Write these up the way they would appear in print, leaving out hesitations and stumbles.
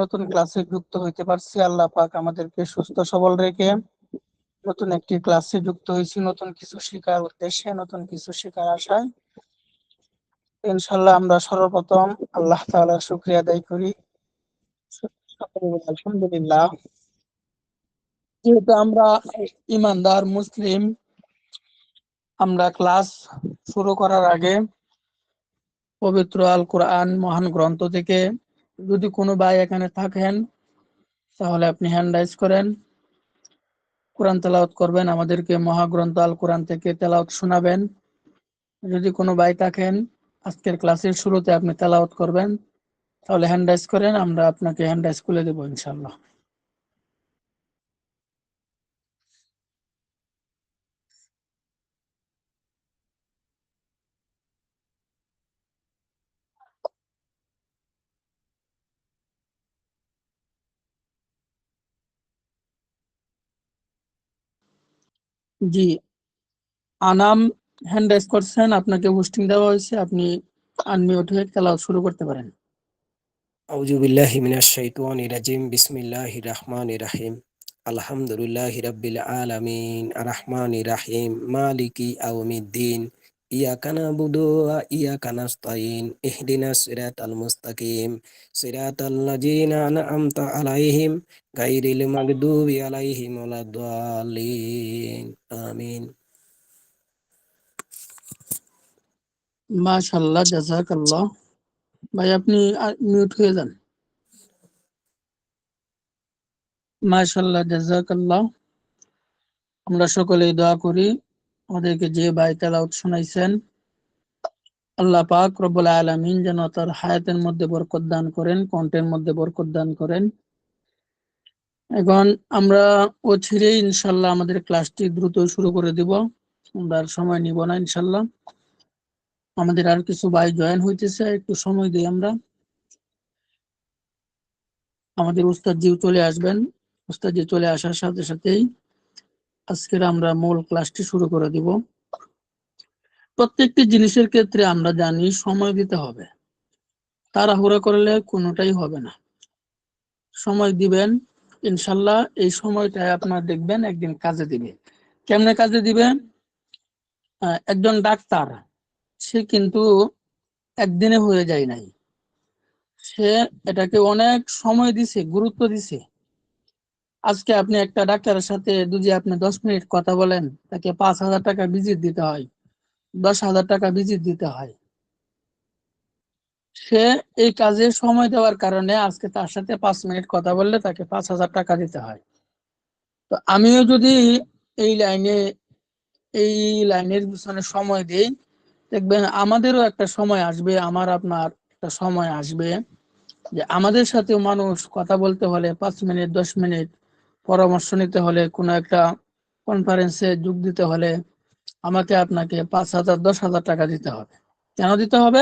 নতুন ক্লাসে যুক্ত হইতে পারছি। আল্লাহ পাক আমাদেরকে সুস্থ সবল রেখে নতুন একটি ক্লাসে যুক্ত হয়েছি, নতুন কিছু শেখার উদ্দেশ্যে, নতুন কিছু শেখার আশায়। ইনশাল্লাহ আমরা সর্বপ্রথম আল্লাহ তাআলার শুকরিয়া আদায় করি। সকলে বলি আলহামদুলিল্লাহ। যেহেতু আমরা ইমানদার মুসলিম, আমরা ক্লাস শুরু করার আগে পবিত্র আল কোরআন মহান গ্রন্থ থেকে যদি কোনো ভাই এখানে থাকেন তাহলে আপনি হ্যান্ড রাইজ করেন, কোরআন তেলাওয়াত করবেন, আমাদেরকে মহাগ্রন্থ আল কোরআন থেকে তেলাওয়াত শোনাবেন। যদি কোনো ভাই থাকেন আজকের ক্লাসের শুরুতে আপনি তেলাওয়াত করবেন, তাহলে হ্যান্ড রাইজ করেন, আমরা আপনাকে হ্যান্ড রাইজ খুলে দেবো ইনশাল্লাহ। জি, আনাম হ্যান্ড রাইজ করছেন, আপনাকে হোস্টিং দেওয়া হয়েছে, আপনি আনমিউট হয়ে তেলাওয়াত শুরু করতে পারেন। আউযু বিল্লাহি মিনাশ শাইতানির রাজিম বিসমিল্লাহির রাহমানির রাহিম আলহামদুলিল্লাহি রাব্বিল আলামিন আর-রাহমানির রাহিম মালিকি ইয়াউমিদ্দিন ইয়াকা না'বুদু ওয়া ইয়াকা নাস্তাইন ইহদিনাস সিরাতাল মুস্তাকিম সিরাতাল লাযিনা আন'আমতা আলাইহিম গায়রিল মাগদুবি আলাইহিম ওয়ালাদ-দাল্লিন আমিন। মাশাআল্লাহ, জাযাকাল্লাহ। ভাই আপনি মিউট হয়ে যান। মাশাআল্লাহ, জাযাকাল্লাহ। আমরা সকলেই দোয়া করি আমাদেরকে যে ভাই তেলাওয়াত শোনাইছেন আল্লাহ পাক রব্বুল আলামিন যেন তার হায়াতের মধ্যে বরকত দান করেন, কণ্ঠের মধ্যে বরকত দান করেন। এখন আমরা ছেড়ে ইনশাল্লাহ আমাদের ক্লাসটি দ্রুত শুরু করে দিব, আমরা আর সময় নিব না ইনশাল্লাহ। আমাদের আর কিছু ভাই জয়েন হইতেছে, একটু সময় দিই আমরা। আমাদের উস্তাদ জি চলে আসবেন, উস্তাদ জি চলে আসার সাথে সাথেই আজকের আমরা মূল ক্লাসটি শুরু করে দিব। প্রত্যেকটি জিনিসের ক্ষেত্রে আমরা জানি সময় দিতে হবে, তাড়াহুড়া করলে কোনোটাই হবে না। সময় দিবেন, ইনশাল্লাহ এই সময়টায় আপনার দেখবেন একদিন কাজে দিবে। কেমনে কাজে দিবে? একজন ডাক্তার, সে কিন্তু একদিনে হয়ে যায় নাই, সে এটাকে অনেক সময় দিছে, গুরুত্ব দিছে। আজকে আপনি একটা ডাক্তারের সাথে যদি আপনি 10 মিনিট কথা বলেন, তাকে 5,000 টাকা ভিজিট দিতে হয়, 10,000 টাকা ভিজিট দিতে হয়। সে এই কাজে সময় দেওয়ার কারণে আজকে তার সাথে 5 মিনিট কথা বললে তাকে 5,000 টাকা দিতে হয়। তো আমিও যদি এই লাইনের পিছনে সময় দিই, দেখবেন আমাদেরও একটা সময় আসবে, আমার আপনার একটা সময় আসবে যে আমাদের সাথেও মানুষ কথা বলতে হলে 5 মিনিট 10 মিনিট, পরামর্শ নিতে হলে, কোনো একটা কনফারেন্সে যোগ দিতে হলে আমাকে আপনাকে 5,000 10,000 টাকা দিতে হবে। কেন দিতে হবে?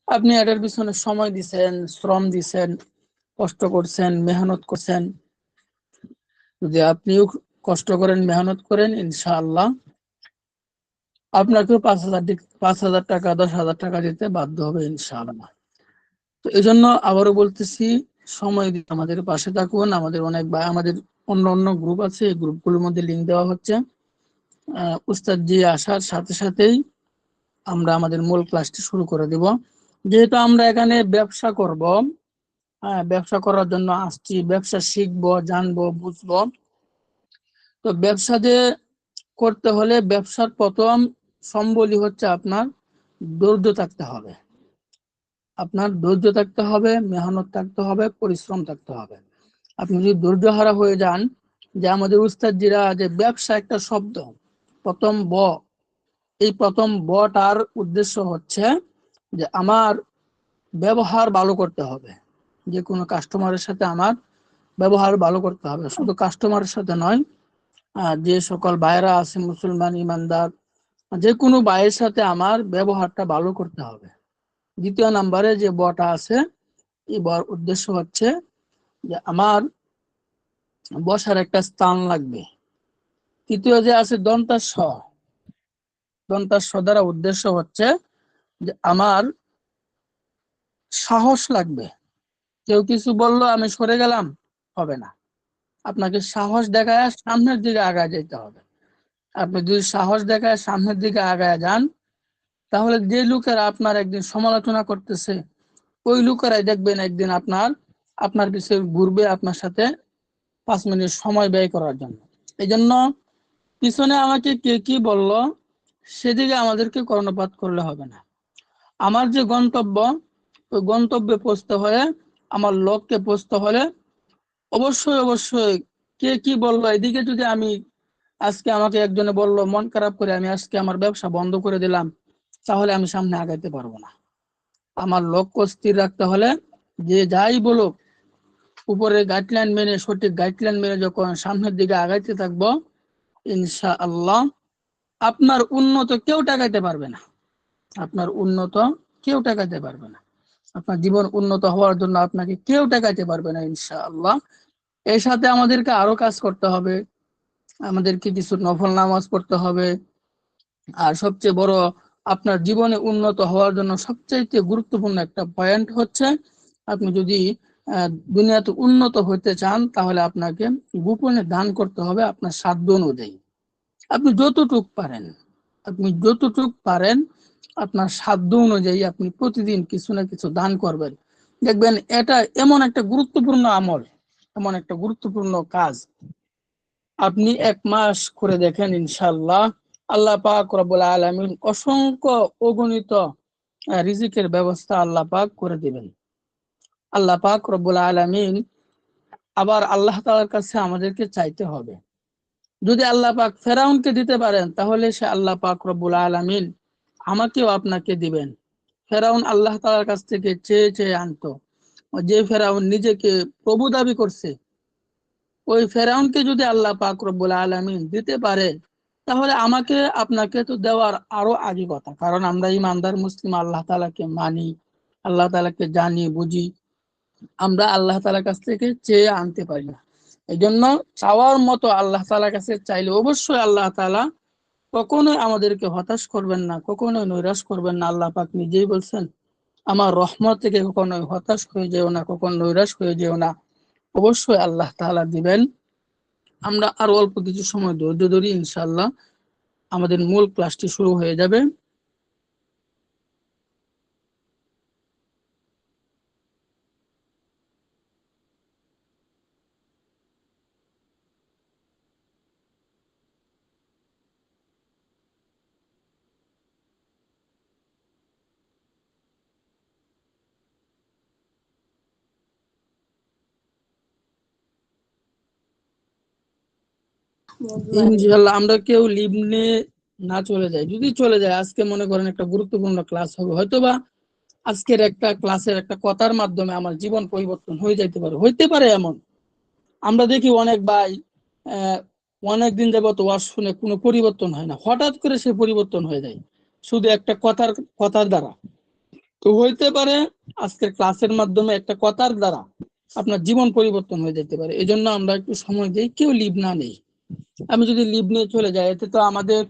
আপনি এটার পিছনে সময় দিচ্ছেন, শ্রম দিচ্ছেন, কষ্ট করছেন, মেহনত করছেন। যদি আপনিও কষ্ট করেন, মেহনত করেন, ইনশাআল্লাহ আপনাকেও 5,000 টাকা 10,000 টাকা দিতে বাধ্য হবে ইনশাআল্লাহ। তো এই জন্য আবারও বলতেছি, সময় দিয়ে আমাদের পাশে থাকুন। আমাদের অনেক ভাই, আমাদের অন্য অন্য গ্রুপ আছে, এই গ্রুপগুলোর মধ্যে লিঙ্ক দেওয়া হচ্ছে। উস্তাদ জি আসার সাথে সাথেই আমরা আমাদের মূল ক্লাসটি শুরু করে দিব। যেহেতু আমরা এখানে ব্যবসা করব, ব্যবসা করার জন্য আসছি, ব্যবসা শিখবো, জানবো, বুঝবো। তো ব্যবসা যে করতে হলে ব্যবসার প্রথম সম্বলই হচ্ছে আপনার ধৈর্য থাকতে হবে। আপনার ধৈর্য থাকতে হবে, মেহনত থাকতে হবে, পরিশ্রম থাকতে হবে। আপনি যদি ধৈর্য হারা হয়ে যান, যে আমাদের উস্তাদজিরা যে ব্যবসা একটা শব্দ, প্রথম এই প্রথম বটার উদ্দেশ্য হচ্ছে যে আমার ব্যবহার ভালো করতে হবে। যে কোনো কাস্টমারের সাথে আমার ব্যবহার ভালো করতে হবে, শুধু কাস্টমারের সাথে নয়, যে সকল ভাইরা আছে মুসলমান ইমানদার, যে কোনো ভাইয়ের সাথে আমার ব্যবহারটা ভালো করতে হবে। দ্বিতীয় নাম্বারে যে বটা আছে, এই বর উদ্দেশ্য হচ্ছে যে আমার বসার একটা স্থান লাগবে। তৃতীয় যে আছে দন্তাস, দ্বারা উদ্দেশ্য হচ্ছে যে আমার সাহস লাগবে, কেউ কিছু বললো আমি সরে গেলাম, হবে না। আপনাকে সাহস দেখায় সামনের দিকে আগায় যেতে হবে। আপনি যদি সাহস দেখায় সামনের দিকে আগায় যান, তাহলে যে লোকেরা আপনার একদিন সমালোচনা করতেছে, ওই লোকেরাই দেখবেন একদিন আপনার পিছে ঘুরবে আপনার সাথে 5 মিনিট সময় ব্যয় করার জন্য। এই জন্য পিছনে আমাকে কে কি বলল সেদিকে আমাদেরকে কর্ণপাত করলে হবে না। আমার যে গন্তব্য, ওই গন্তব্যে পৌঁছতে হলে, আমার লক্ষ্যে পৌঁছতে হলে অবশ্যই অবশ্যই কে কি বললো এদিকে যদি আমি আজকে আমাকে একজনে বললো মন খারাপ করে আমি আজকে আমার ব্যবসা বন্ধ করে দিলাম, তাহলে আমি সামনে আগাইতে পারবো না। আমার লক্ষ্য স্থির রাখতে হলে যে যাই বলুক, উপরের গাইডলাইন মেনে, সঠিক গাইডলাইন মেনে যখন সামনের দিকে আগাইতে থাকবো, ইনশাআল্লাহ আপনার উন্নত কেউ টাকাইতে পারবে না। আপনার উন্নত কেউ টাকাইতে পারবে না। আপনার জীবন উন্নত হওয়ার জন্য আপনাকে কেউ টাকাইতে পারবে না ইনশাআল্লাহ। এর সাথে আমাদেরকে আরো কাজ করতে হবে, আমাদেরকে কিছু নফল নামাজ পড়তে হবে। আর সবচেয়ে বড়, আপনার জীবনে উন্নত হওয়ার জন্য সবচাইতে গুরুত্বপূর্ণ একটা পয়েন্ট হচ্ছে, আপনি যদি দুনিয়াতে উন্নত হতে চান, তাহলে আপনাকে গোপনে দান করতে হবে আপনার সাধ্য অনুযায়ী। আপনি যতটুক পারেন, আপনি যতটুক পারেন আপনার সাধ্য অনুযায়ী আপনি প্রতিদিন কিছু না কিছু দান করবেন। দেখবেন এটা এমন একটা গুরুত্বপূর্ণ আমল, এমন একটা গুরুত্বপূর্ণ কাজ, আপনি 1 মাস করে দেখেন ইনশাআল্লাহ আল্লাহ পাক রব্বুল আলামিন অসংখ্য অগণিত রিজিকের ব্যবস্থা আল্লাহ পাক করে দিবেন। আল্লাহ পাক রব্বুল আলামিন, আবার আল্লাহ তাআলার কাছে আমাদেরকে চাইতে হবে। যদি আল্লাহ পাক ফেরাউনকে দিতে পারেন, তাহলে সে আল্লাহ পাক রব্বুল আলামিন আমাকেও আপনাকে দিবেন। ফেরাউন আল্লাহ তাআলার কাছ থেকে চেয়ে চেয়ে আনতো। যে ফেরাউন নিজেকে প্রভু দাবি করছে, ওই ফেরাউনকে যদি আল্লাহ পাক রব্বুল আলামিন দিতে পারে, তাহলে আমাকে আপনাকে তো দেওয়ার আরো আগে কথা। কারণ আমরা ইমানদার মুসলিম, আল্লাহ তাআলাকে মানি, আল্লাহ তাআলাকে জানি বুঝি, আমরা আল্লাহ তাআলার কাছ থেকে চেয়ে আনতে পারি না। এই জন্য চাওয়ার মতো আল্লাহ তাআলার কাছে চাইলে অবশ্যই আল্লাহ তাআলা কখনোই আমাদেরকে হতাশ করবেন না, কখনোই নৈরাশ করবেন না। আল্লাহ পাক নিজেই বলছেন, আমার রহমত থেকে কখনোই হতাশ হয়ে যেও না, কখনো নৈরাশ হয়ে যেও না, অবশ্যই আল্লাহ তাআলা দিবেন। আমরা আরো অল্প কিছু সময় ধৈর্য ধরি, ইনশাআল্লাহ আমাদের মূল ক্লাসটি শুরু হয়ে যাবে। ইনশাআল্লাহ আমরা কেউ লিভ নিয়ে না চলে যাই। যদি চলে যায়, আজকে মনে করেন একটা গুরুত্বপূর্ণ ক্লাস হবে, হয়তোবা আজকের একটা ক্লাসের একটা কথার মাধ্যমে আমার জীবন পরিবর্তন হয়ে যাইতে পারে, হইতে পারে এমন। আমরা দেখি অনেক ভাই অনেক দিন যাবত ওয়াজ শুনে কোনো পরিবর্তন হয় না, হঠাৎ করে সে পরিবর্তন হয়ে যায় শুধু একটা কথার দ্বারা। তো হইতে পারে আজকের ক্লাসের মাধ্যমে একটা কথার দ্বারা আপনার জীবন পরিবর্তন হয়ে যেতে পারে। এই জন্য আমরা একটু সময় দিই, কেউ লিভ না নেই। আমি যদি লিভ নিয়ে চলে যাই, এতে তো আমাদের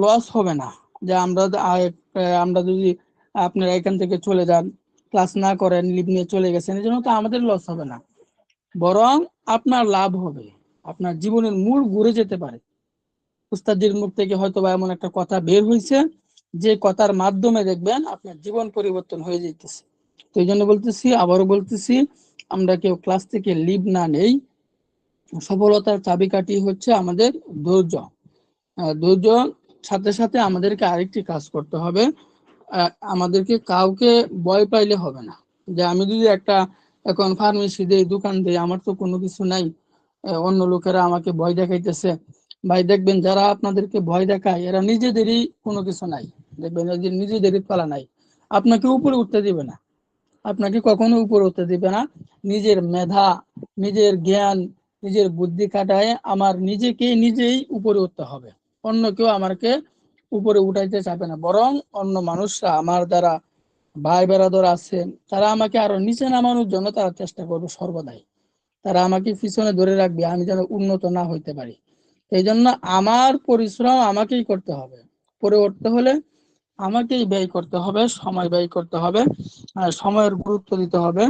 লস হবে না। যে আমরা যদি আপনারা এখান থেকে চলে যান, ক্লাস না করেন, লিভ নিয়ে চলে গেছেন, এই জন্য তো আমাদের লস হবে না, বরং আপনার লাভ হবে। আপনার জীবনের মূল ঘুরে যেতে পারে। উস্তাদের মুখ থেকে হয়তো বা এমন একটা কথা বের হয়েছে, যে কথার মাধ্যমে দেখবেন আপনার জীবন পরিবর্তন হয়ে যেতেছে। তো এই জন্য বলতেছি, আবারও বলতেছি, আমরা কেউ ক্লাস থেকে লিভ না নেই। সফলতার চাবিকাঠি হচ্ছে আমাদের ধৈর্য। ধৈর্য সাথে সাথে আমাদেরকে আরেকটি কাজ করতে হবে, আমাদেরকে কাউকে ভয় পাইলে হবে না। যে আমি যদি একটা এখন ফার্মেসি দেই, দোকান দেই, আমার তো কোনো কিছু নাই, অন্য লোকেরা আমাকে ভয় দেখাইতেছে। ভাই দেখবেন যারা আপনাদেরকে ভয় দেখায় এরা নিজেদেরই কোনো কিছু নাই, দেখবেন এদের নিজেদেরই পালা নাই, আপনাকে উপরে উঠতে দিবে না, আপনাকে কখনো উপরে উঠতে দিবে না। নিজের মেধা, নিজের জ্ঞান, নিজের বুদ্ধি খাটায় আমার নিজেই উপরে উঠতে হবে। অন্য কেউ আমাকে উপরে উঠাইতে চাবে না, বরং অন্য মানুষরা আমার দ্বারা ভাই বেরাদর আছে, তারা আমাকে আরো নিচে নামানোর জন্য তারা চেষ্টা করবে সর্বদাই। তারা আমাকে পিছনে ধরে রাখবে, আমি যেন উন্নত না হইতে পারি। এই জন্য আমার পরিশ্রম আমাকেই করতে হবে, পরে উঠতে হলে আমাকেই ব্যয় করতে হবে, সময় ব্যয় করতে হবে, সময়ের গুরুত্ব দিতে হবে।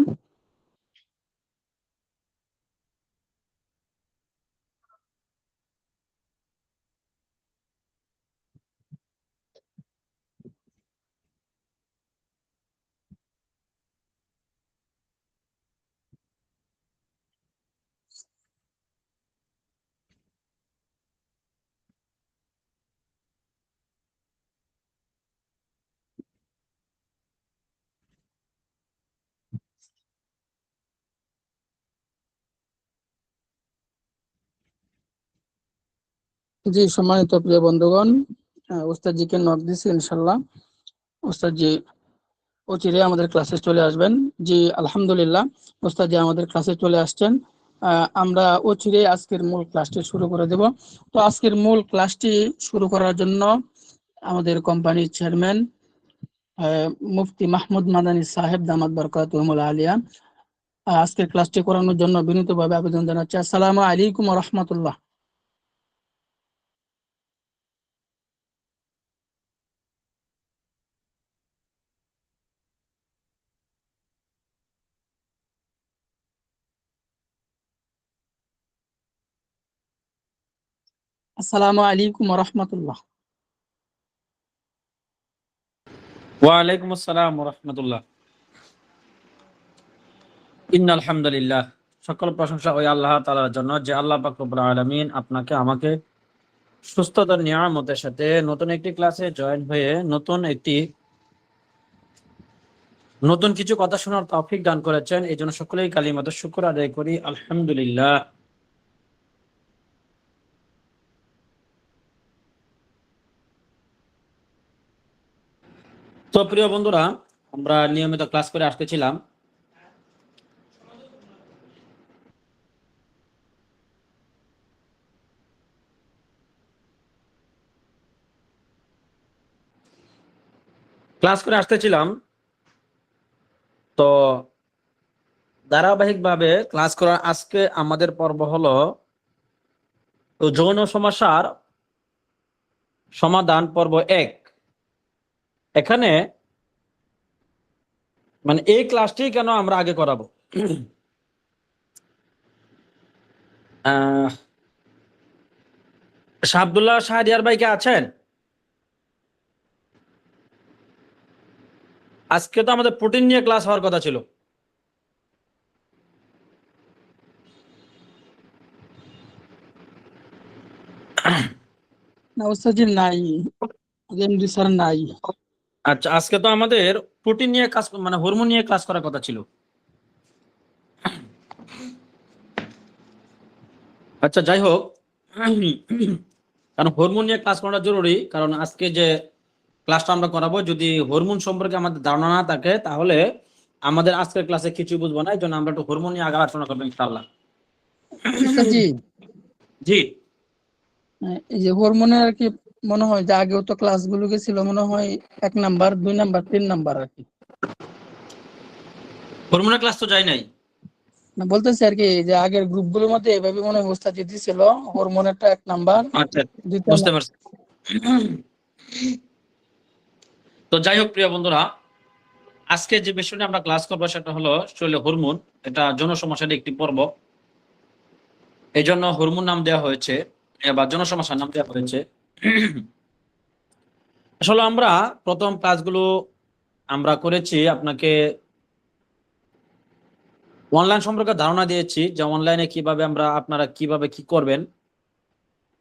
জি, সম্মানিত প্রিয় বন্ধুগণ, ওস্তাদজিকে নক দিছি, ইনশাল্লাহ ওস্তাদজি অচিরে আমাদের ক্লাসে চলে আসবেন। জি, আলহামদুলিল্লাহ, ওস্তাদজি আমাদের ক্লাসে চলে আসছেন। আমরা অচিরে আজকের মূল ক্লাসটি শুরু করে দেব। তো আজকের মূল ক্লাসটি শুরু করার জন্য আমাদের কোম্পানির চেয়ারম্যান মুফতি মাহমুদ মাদানী সাহেব দামাত বরকাতুহুল আলিয়া আজকের ক্লাসটি করানোর জন্য বিনীতভাবে আবেদন জানাচ্ছি। আসসালামু আলাইকুম ওয়া রাহমাতুল্লাহ। আসসালামু আলাইকুম ওয়া রাহমাতুল্লাহ। ওয়ালাইকুম আসসালাম ওয়া রাহমাতুল্লাহ। ইন্নাল হামদুলিল্লাহ, সকল প্রশংসা ওই আল্লাহ তাআলার জন্য যে আল্লাহ পাক রব্বুল আলামিন আপনাকে আমাকে সুস্থতার নিয়ামতের সাথে নতুন একটি ক্লাসে জয়েন হয়ে নতুন কিছু কথা শোনার তৌফিক দান করেছেন। এই জন্য সকলেই কালিমাত শুকর আদায় করি, আলহামদুলিল্লাহ। তো প্রিয় বন্ধুরা, আমরা নিয়মিত ক্লাস করে আসতেছিলাম। তো ধারাবাহিকভাবে ক্লাস করা আজকে আমাদের পর্ব হলো যৌন সমস্যার সমাধান পর্ব 1। এখানে মানে এই ক্লাসটি কেন আমরা আগে করাবো, শাহাবুল্লাহ শাহরিয়ার ভাই কে আছেন? আজকে তো আমাদের প্রোটিন নিয়ে ক্লাস হওয়ার কথা ছিল। না ওস্তাদজি নাই, এমডি স্যার নাই। আচ্ছা, আজকে তো আমাদের প্রোটিন নিয়ে ক্লাস মানে হরমোন নিয়ে ক্লাস করার কথা ছিল। আচ্ছা, যাই হোক, কারণ হরমোন নিয়ে ক্লাস করাটা জরুরি। কারণ আজকে যে ক্লাসটা আমরা করাবো, যদি হরমোন সম্পর্কে আমাদের ধারণা না থাকে তাহলে আমাদের আজকের ক্লাসে কিছু বুঝবো না। এই জন্য আমরা একটু হরমোন নিয়ে আগে আলোচনা করবো ইনশাআল্লাহ। ওস্তাদজি, জি, এই যে হরমোনের আর কি, মনে হয় যে আগেও তো ক্লাসগুলো গেছিল, মনে হয় 1 নাম্বার 2 নাম্বার 3 নাম্বার আর কি। হরমোনের ক্লাস তো যাই নাই। না, বলতেছি আর কি যে আগের গ্রুপগুলোর মধ্যে এভাবে মনে হয় ওস্তাদজি দিছিল, হরমোনেরটা 1 নাম্বার, আচ্ছা, 2টা বুঝতে পারছি। তো যাই হোক প্রিয় বন্ধুরা, আজকে যে বিষয়টা আমরা ক্লাস করবো সেটা হলো শরীরে হরমোন। এটা জনসমস্যার একটি পর্ব, এই জন্য হরমোন নাম দেওয়া হয়েছে বা জনসমস্যার নাম দেওয়া হয়েছে। আসলে আমরা প্রথম ক্লাসগুলো আমরা করেছি, আপনাকে অনলাইন সম্পর্কে ধারণা দিয়েছি যে অনলাইনে কিভাবে আপনারা কিভাবে কি করবেন,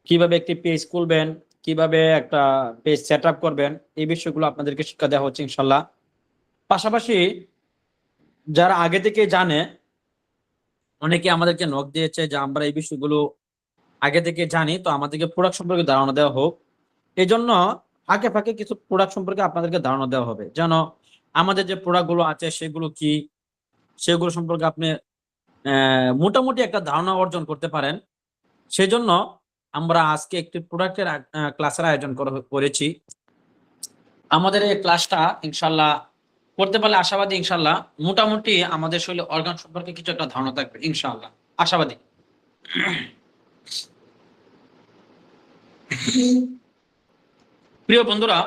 কিভাবে একটি পেজ খুলবেন, কিভাবে একটা পেজ সেট আপ করবেন, এই বিষয়গুলো আপনাদেরকে শিক্ষা দেওয়া হচ্ছে ইনশাল্লাহ। পাশাপাশি যারা আগে থেকে জানে, অনেকে আমাদেরকে নক দিয়েছে যে আমরা এই বিষয়গুলো আগে থেকে জানি, তো আমাদেরকে প্রোডাক্ট সম্পর্কে ধারণা দেওয়া হোক। এই জন্য ফাঁকে ফাঁকে কিছু প্রোডাক্ট সম্পর্কে আপনাদেরকে ধারণা দেওয়া হবে, যেন আমাদের যে প্রোডাক্ট গুলো আছে সেগুলো কি, সেগুলো সম্পর্কে আপনি মোটামুটি একটা ধারণা অর্জন করতে পারেন। সেজন্য আমরা আজকে একটি প্রোডাক্টের ক্লাসের আয়োজন করেছি। আমাদের এই ক্লাসটা ইনশাল্লাহ করতে পারলে আশাবাদী, ইনশাল্লাহ মোটামুটি আমাদের শরীরে অর্গান সম্পর্কে কিছু একটা ধারণা থাকবে ইনশাল্লাহ, আশাবাদী। প্রিয় বন্ধুরা,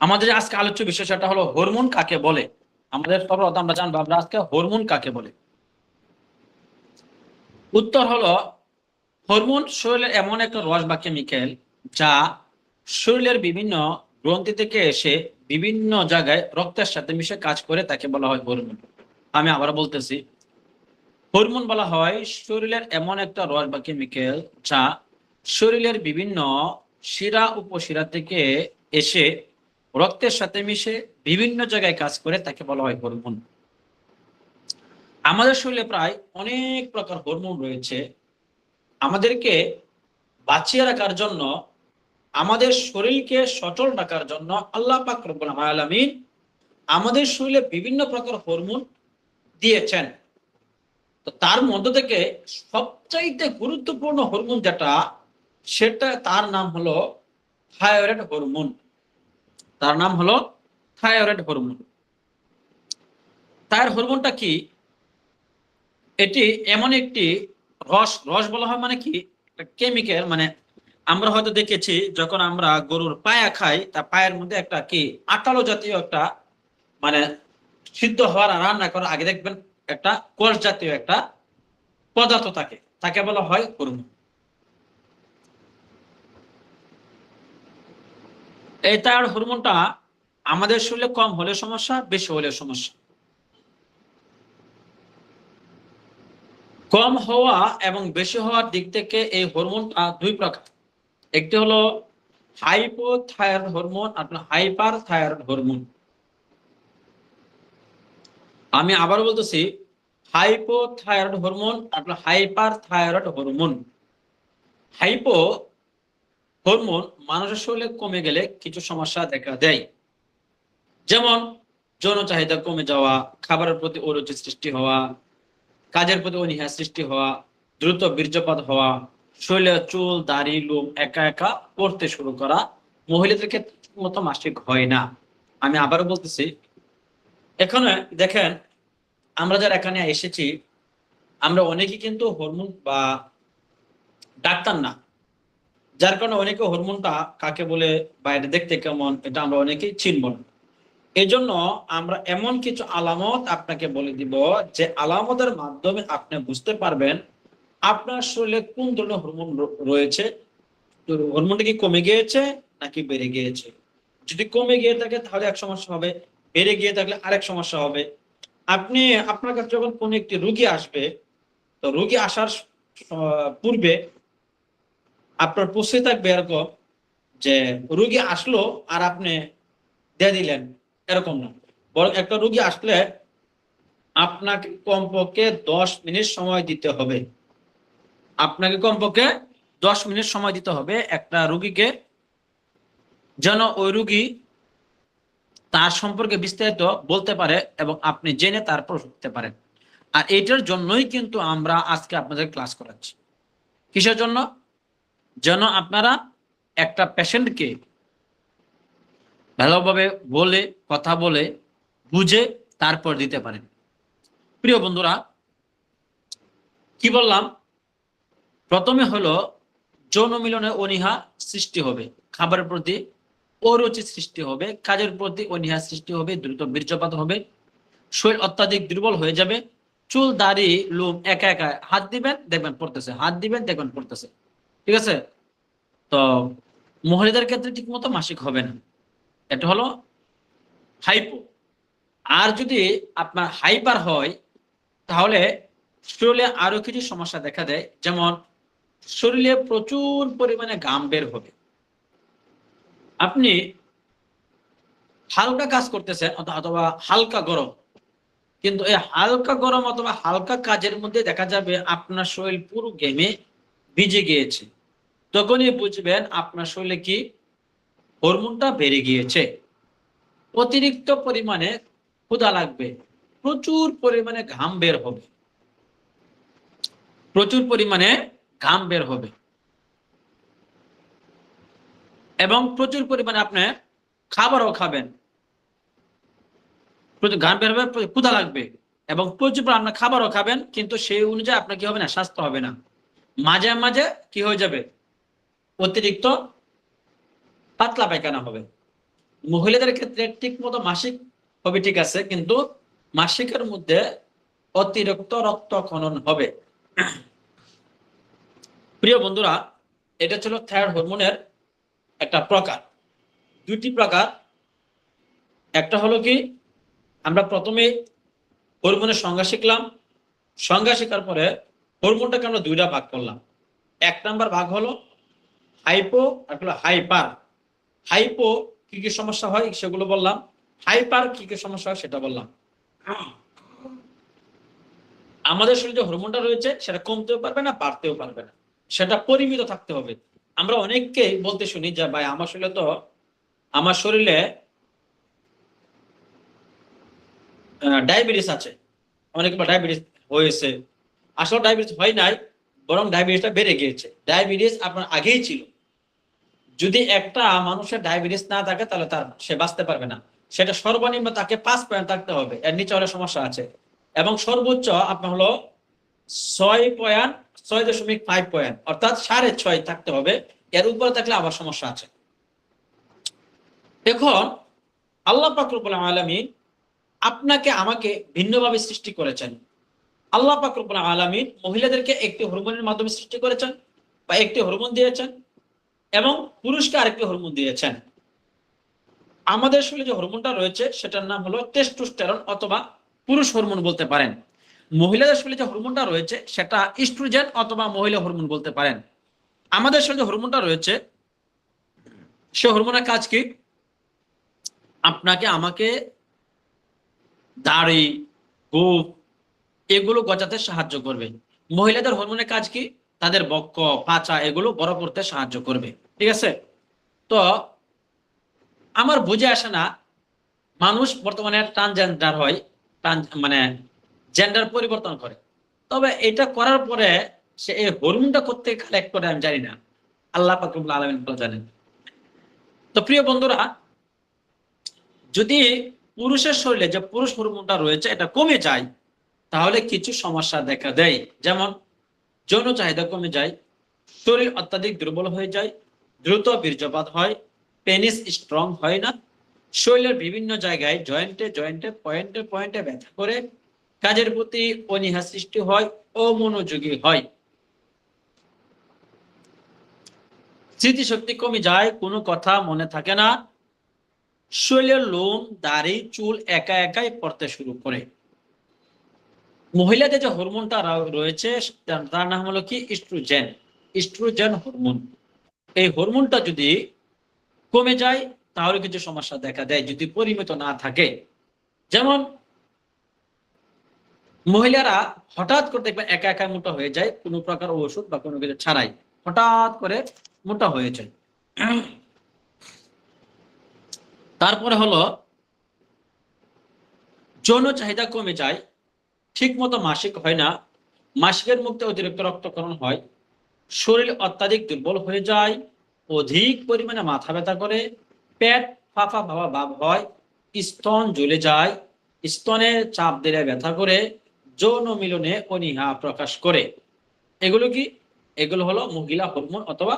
আমাদের আজকে আলোচ্য বিষয় সেটা হলো হরমোন কাকে বলে। আমাদের সর্বপ্রথম আমরা জানবো আমরা আজকে হরমোন কাকে বলে। উত্তর হলো, হরমোন শরীরের এমন একটা রস বা কেমিক্যাল যা শরীরের বিভিন্ন গ্রন্থি থেকে এসে বিভিন্ন জায়গায় রক্তের সাথে মিশে কাজ করে, তাকে বলা হয় হরমোন। আমি আবার বলতেছি, হরমোন বলা হয় শরীরের এমন একটা রস বা কেমিক্যাল যা শরীরের বিভিন্ন শিরা উপশিরা থেকে এসে রক্তের সাথে মিশে বিভিন্ন জায়গায় কাজ করে, তাকে বলা হয় হরমোন। আমাদের শরীরে প্রায় অনেক প্রকার হরমোন রয়েছে। আমাদেরকে বাঁচিয়ে রাখার জন্য, আমাদের শরীরকে সচল রাখার জন্য আল্লাহ পাক রব্বুল আলামিন আমাদের শরীরে বিভিন্ন প্রকার হরমোন দিয়েছেন। তো তার মধ্যে থেকে সবচাইতে গুরুত্বপূর্ণ হরমোন যেটা, সেটা তার নাম হলো থাইরয়েড হরমোন। তার নাম হলো থাইরয়েড হরমোন। থাইরয়েড হরমোনটা কি? এটি এমন একটি রস বলা হয়, মানে কি কেমিক্যাল। মানে আমরা হয়তো দেখেছি যখন আমরা গরুর পায়া খাই, তা পায়ের মধ্যে একটা কি আঠালো জাতীয় একটা, মানে সিদ্ধ হওয়ার রান্না করার আগে দেখবেন একটা কোষ জাতীয় একটা পদার্থ থাকে, তাকে বলা হয় হরমোন। এই থাইরয়েড হরমোনটা আমাদের শরীরে কম হলে সমস্যা, বেশি হলে সমস্যা। কম হওয়া এবং বেশি হওয়ার দিক থেকে এই হরমোনটা দুই প্রকার। একটি হলো হাইপোথাইরয়েড হরমোন, আপনার হাইপার থাইরয়েড হরমোন। আমি আবার বলতেছি, হাইপোথাইরয়েড হরমোন, আপনার hyper thyroid hormone. Hypo hormone মানুষের শরীরে কমে গেলে কিছু সমস্যা দেখা দেয়, যেমন যৌন চাহিদা কমে যাওয়া, খাবারের প্রতি অরুচি সৃষ্টি হওয়া, কাজের প্রতি অনীহা সৃষ্টি হওয়া, দ্রুত বীর্যপাত হওয়া, শরীরে চুল দাড়ি লোম একা একা পড়তে শুরু করা, মহিলাদের ক্ষেত্রে মতো মাসিক হয় না। আমি আবারও বলতেছি, এখানে দেখেন আমরা যারা এখানে এসেছি, আমরা অনেকে কিন্তু হরমোন বা ডাক্তার না, যার কারণে অনেকে হরমোনটা কাকে বলে বা এটা দেখতে কেমন, এটা আমরা অনেকেই চিনব না। এই জন্য আমরা এমন কিছু আলামত আপনাকে বলে দিব, যে আলামতের মাধ্যমে আপনি বুঝতে পারবেন আপনার শরীরে কোন ধরনের হরমোন রয়েছে, হরমোনটা কি কমে গিয়েছে নাকি বেড়ে গিয়েছে। যদি কমে গিয়ে থাকে তাহলে এক সমস্যা হবে, বেড়ে গিয়ে থাকলে আরেক সমস্যা হবে। আপনি আপনার কাছে যখন কোন একটি রোগী আসবে, তো রোগী আসার পূর্বে আপনার প্রস্তুতি থাকবে এরকম যে রোগী আসলো আর আপনি দিয়ে দিলেন, এরকম না। বরং একটা রোগী আসলে আপনাকে কমপক্ষে 10 মিনিট সময় দিতে হবে। আপনাকে কমপক্ষে 10 মিনিট সময় দিতে হবে একটা রোগীকে, যেন ওই রোগী তার সম্পর্কে বিস্তারিত বলতে পারে এবং আপনি জেনে তারপর উঠতে পারেন। আর এইটার জন্যই কিন্তু আমরা আজকে আপনাদের ক্লাস করাচ্ছি। কিসের জন্য? যেন আপনারা একটা পেশেন্টকে ভালোভাবে বলে, কথা বলে, বুঝে তারপর দিতে পারেন। প্রিয় বন্ধুরা, কি বললাম? প্রথমে হলো যৌন মিলনে অনীহা সৃষ্টি হবে, খাবারের প্রতি অরুচি সৃষ্টি হবে, কাজের প্রতি অনীহা সৃষ্টি হবে, দ্রুত বীর্যপাত হবে, শরীর অত্যাধিক দুর্বল হয়ে যাবে, চুল দাড়ি লোম একা একা, হাত দিবেন দেখবেন পড়তেছে, হাত দিবেন দেখবেন পড়তেছে। ঠিক আছে? তো মহিলাদের ক্ষেত্রে ঠিক মতো মাসিক হবে না। এটা হলো হাইপো। আর যদি আপনার হাইপার হয়, তাহলে শরীরে আরো কিছু সমস্যা দেখা দেয়, যেমন শরীরে প্রচুর পরিমাণে ঘাম বের হবে। আপনি হালকা কাজ করতেছেন অথবা হালকা গরম, কিন্তু এই হালকা গরম অথবা হালকা কাজের মধ্যে দেখা যাবে আপনার শরীর পুরো ঘেমে ভিজে গিয়েছে। তখনই বুঝবেন আপনার শরীরে কি হরমোনটা বেড়ে গিয়েছে। অতিরিক্ত পরিমাণে ক্ষুধা লাগবে, প্রচুর পরিমাণে ঘাম বের হবে, প্রচুর পরিমাণে ঘাম বের হবে, এবং প্রচুর পরিমাণে আপনি খাবারও খাবেন। প্রচুর ঘাম বের হবে, ক্ষুধা লাগবে, এবং প্রচুর আপনার খাবারও খাবেন, কিন্তু সেই অনুযায়ী আপনার কি হবে না, স্বাস্থ্য হবে না। মাঝে মাঝে কি হয়ে যাবে, অতিরিক্ত পাতলা পায়খানা হবে। মহিলাদের ক্ষেত্রে ঠিক মতো মাসিক হবে, ঠিক আছে, কিন্তু মাসিকের মধ্যে অতিরিক্ত রক্তক্ষরণ হবে। প্রিয় বন্ধুরা, এটা ছিল থাইরয়েড হরমোনের একটা প্রকার। দুটি প্রকার। একটা হলো কি, আমরা প্রথমে হরমোনের সংজ্ঞা শিখলাম, সংজ্ঞা শেখার পরে হরমোনটাকে আমরা দুইটা ভাগ করলাম। এক নাম্বার ভাগ হলো হাইপো আর হলো হাইপার। হাইপো কি কি সমস্যা হয় সেগুলো বললাম, হাইপার কি কি সমস্যা হয় সেটা বললাম। আমাদের শরীরে যে হরমোনটা রয়েছে সেটা কমতেও পারবে না, বাড়তেও পারবে না, সেটা পরিমিত থাকতে হবে। আমরা অনেককেই বলতে শুনি যে ভাই আমার শরীরে ডায়াবেটিস আছে, অনেক ডায়াবেটিস হয়েছে। আসলে ডায়াবেটিস হয় নাই, বরং ডায়াবেটিসটা বেড়ে গিয়েছে। ডায়াবেটিস আপনার আগেই ছিল। যদি একটা মানুষের ডায়াবেটিস না থাকে তাহলে সে বাঁচতে পারবে না। সেটা সর্বনিম্ন তাকে 5 পয়েন্ট থাকতে হবে, এর নিচে হলে সমস্যা আছে। এবং সর্বোচ্চ আপনার হলো 6.5 পয়েন্ট, অর্থাৎ 6.5 থাকতে হবে। এর উপরে থাকলে আবার সমস্যা আছে। এখন আল্লাহ পাক রব্বুল আলামিন আপনাকে আমাকে ভিন্নভাবে সৃষ্টি করেছেন। আল্লাহ পাক রব্বুল আলামিন মহিলাদেরকে একটি হরমোনের মাধ্যমে সৃষ্টি করেছেন বা একটি হরমোন দিয়েছেন, এবং পুরুষকে আরেকটি হরমোন দিয়েছেন। আমাদের শরীরে যে হরমোনটা রয়েছে সেটার নাম হলো টেস্টোস্টেরন অথবা পুরুষ হরমোন বলতে পারেন। মহিলাদের শরীরে যে হরমোনটা রয়েছে সেটা ইস্ট্রোজেন অথবা মহিলা হরমোন বলতে পারেন। আমাদের শরীরে যে হরমোনটা রয়েছে সে হরমোনের কাজ কি? আপনাকে আমাকে দাড়ি, গোঁফ এগুলো গজাতে সাহায্য করবে। মহিলাদের হরমোনের কাজ কি? তাদের বক্ষ, পাচা এগুলো বড় করতে সাহায্য করবে। ঠিক আছে? তো আমার বুঝে আসে না, মানুষ বর্তমানে ট্রান্সজেন্ডার হয়, মানে জেন্ডার পরিবর্তন করে। তবে এটা করার পরে সে এই হরমোনটা কোত্থেকে কালেক্ট করে আমি জানি না, আল্লাহ পাক রব্বুল আলামিন ভালো জানেন। তো প্রিয় বন্ধুরা, যদি পুরুষের শরীরে যে পুরুষ হরমোনটা রয়েছে এটা কমে যায় তাহলে কিছু সমস্যা দেখা দেয়। যেমন যৌন চাহিদা কমে যায়, শরীর অত্যাধিক দুর্বল হয়ে যায়, দ্রুত বীর্যপাত হয়, পেনিস স্ট্রং হয় না, শরীরের বিভিন্ন জায়গায় জয়েন্টে জয়েন্টে পয়েন্টে পয়েন্টে ব্যথা করে, কাজের প্রতি অনীহা সৃষ্টি হয়, অমনোযোগী হয়, স্মৃতিশক্তি কমে যায়, কোনো কথা মনে থাকে না, শরীরের লোম, দাড়ি, চুল একা একাই পড়তে শুরু করে। মহিলাদের যে হরমোনটা রয়েছে তার নাম হলো কি? ইস্ট্রোজেন। Estrogen hormone. এই হরমোনটা যদি কমে যায় তাহলে কিছু সমস্যা দেখা দেয় যদি পরিমিত না থাকে। যেমন মহিলারা হঠাৎ করে দেখবেন একা একা মোটা হয়ে যায়, কোনো প্রকার ওষুধ বা কোনো কিছু ছাড়াই হঠাৎ করে মোটা হয়ে যায়। তারপরে হলো যৌন চাহিদা কমে যায়, ঠিক মতো মাসিক হয় না, মাসিকের মধ্যে অতিরিক্ত রক্তক্ষরণ হয়, শরীর অত্যাধিক দুর্বল হয়ে যায়, অধিক পরিমাণে মাথা ব্যথা করে, পেট ফাঁপা ফাঁপা ভাব হয়, স্তন জ্বলে যায়, স্তনে চাপ দিলে ব্যথা করে, যৌন মিলনে অনীহা প্রকাশ করে। এগুলো কি? এগুলো হলো মহিলা হরমোন অথবা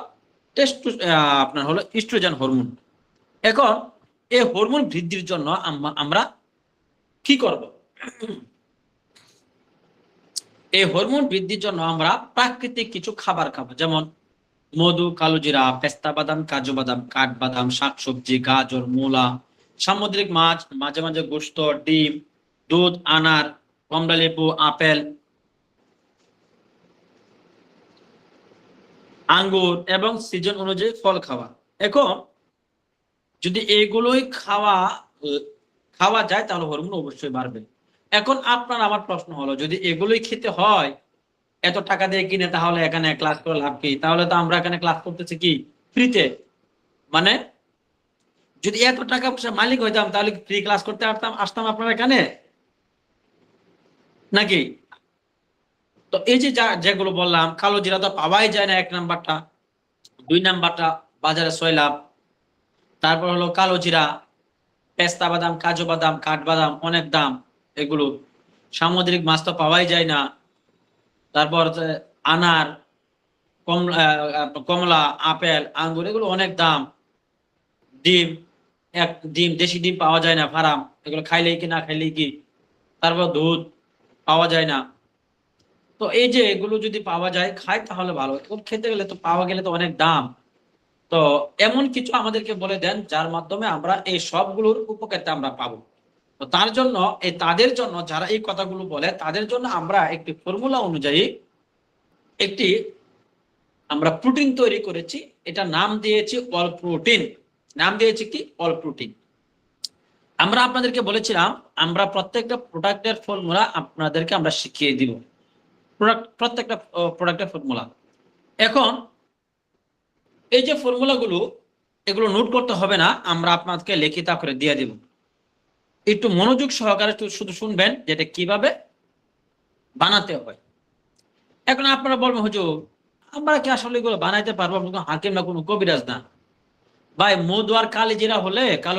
আপনার হলো ইস্ট্রোজেন হরমোন। এখন এই হরমোন বৃদ্ধির জন্য আমরা কি করব? এই হরমোন বৃদ্ধির জন্য আমরা প্রাকৃতিক কিছু খাবার খাবো, যেমন মধু, কালোজিরা, পেস্তা বাদাম, কাজু বাদাম, কাঠবাদাম, শাকসবজি, গাজর, মূলা, সামুদ্রিক মাছ, মাঝে মাঝে গোশত, ডিম, দুধ, আনার, কমলা লেবু, আপেল, আঙ্গুর এবং সিজন অনুযায়ী ফল খাওয়া। এখন যদি এইগুলোই খাওয়া যায় তাহলে হরমোন অবশ্যই বাড়বে। এখন আপনার আমার প্রশ্ন হলো, যদি এগুলোই খেতে হয়, এত টাকা দিয়ে কিনে, তাহলে এখানে ক্লাস করে লাভ কি? তাহলে তো আমরা এখানে ক্লাস করতেছি কি? ফ্রিতে। মানে যদি এত টাকা পয়সা মালিক হইতাম তাহলে ফ্রি ক্লাস করতে আসতাম আপনার এখানে নাকি? তো এই যে যেগুলো বললাম, কালো জিরা তো পাওয়াই যায় না, 1 নাম্বারটা। 2 নাম্বারটা বাজারে 6 লাভ। তারপর হলো কালো জিরা, পেস্তা বাদাম, কাজু বাদাম, কাঠবাদাম অনেক দাম এগুলো। সামুদ্রিক মাছ তো পাওয়াই যায় না। তারপর আনার, কমলা, আপেল, আঙ্গুর এগুলো অনেক দাম। ডিম, ডিম, দেশি ডিম পাওয়া যায় না, ফার্ম, এগুলো খাইলেই কি না খাইলেই কি। তারপর দুধ পাওয়া যায় না। তো এই যে এগুলো যদি পাওয়া যায়, খাই তাহলে ভালো। এখন খেতে গেলে তো, পাওয়া গেলে তো অনেক দাম। তো এমন কিছু আমাদেরকে বলে দেন যার মাধ্যমে আমরা এই সবগুলোর উপকারিতা আমরা পাবো। তো তার জন্য তাদের জন্য, যারা এই কথাগুলো বলে তাদের জন্য আমরা একটি ফর্মুলা অনুযায়ী একটি আমরা প্রোটিন তৈরি করেছি। এটা নাম দিয়েছি অল প্রোটিন। নাম দিয়েছি কি? All protein. আমরা আপনাদেরকে বলেছিলাম আমরা প্রত্যেকটা প্রোডাক্টের ফর্মুলা আপনাদেরকে আমরা শিখিয়ে দিব, প্রত্যেকটা প্রোডাক্টের ফর্মুলা। এখন এই যে ফর্মুলাগুলো, এগুলো নোট করতে হবে না, আমরা আপনাকে লিখিত আকারে দিয়ে দিব। একটু মনোযোগ সহকারে শুধু শুনবেন যেটা কিভাবে বানাতে হয়। এখন আপনারা বলবেন হুজুর আমরা কি আসলে এগুলো বানাইতে পারবো? হাকিম না কোনো কবিরাজ না ভাই। মধু আর কালো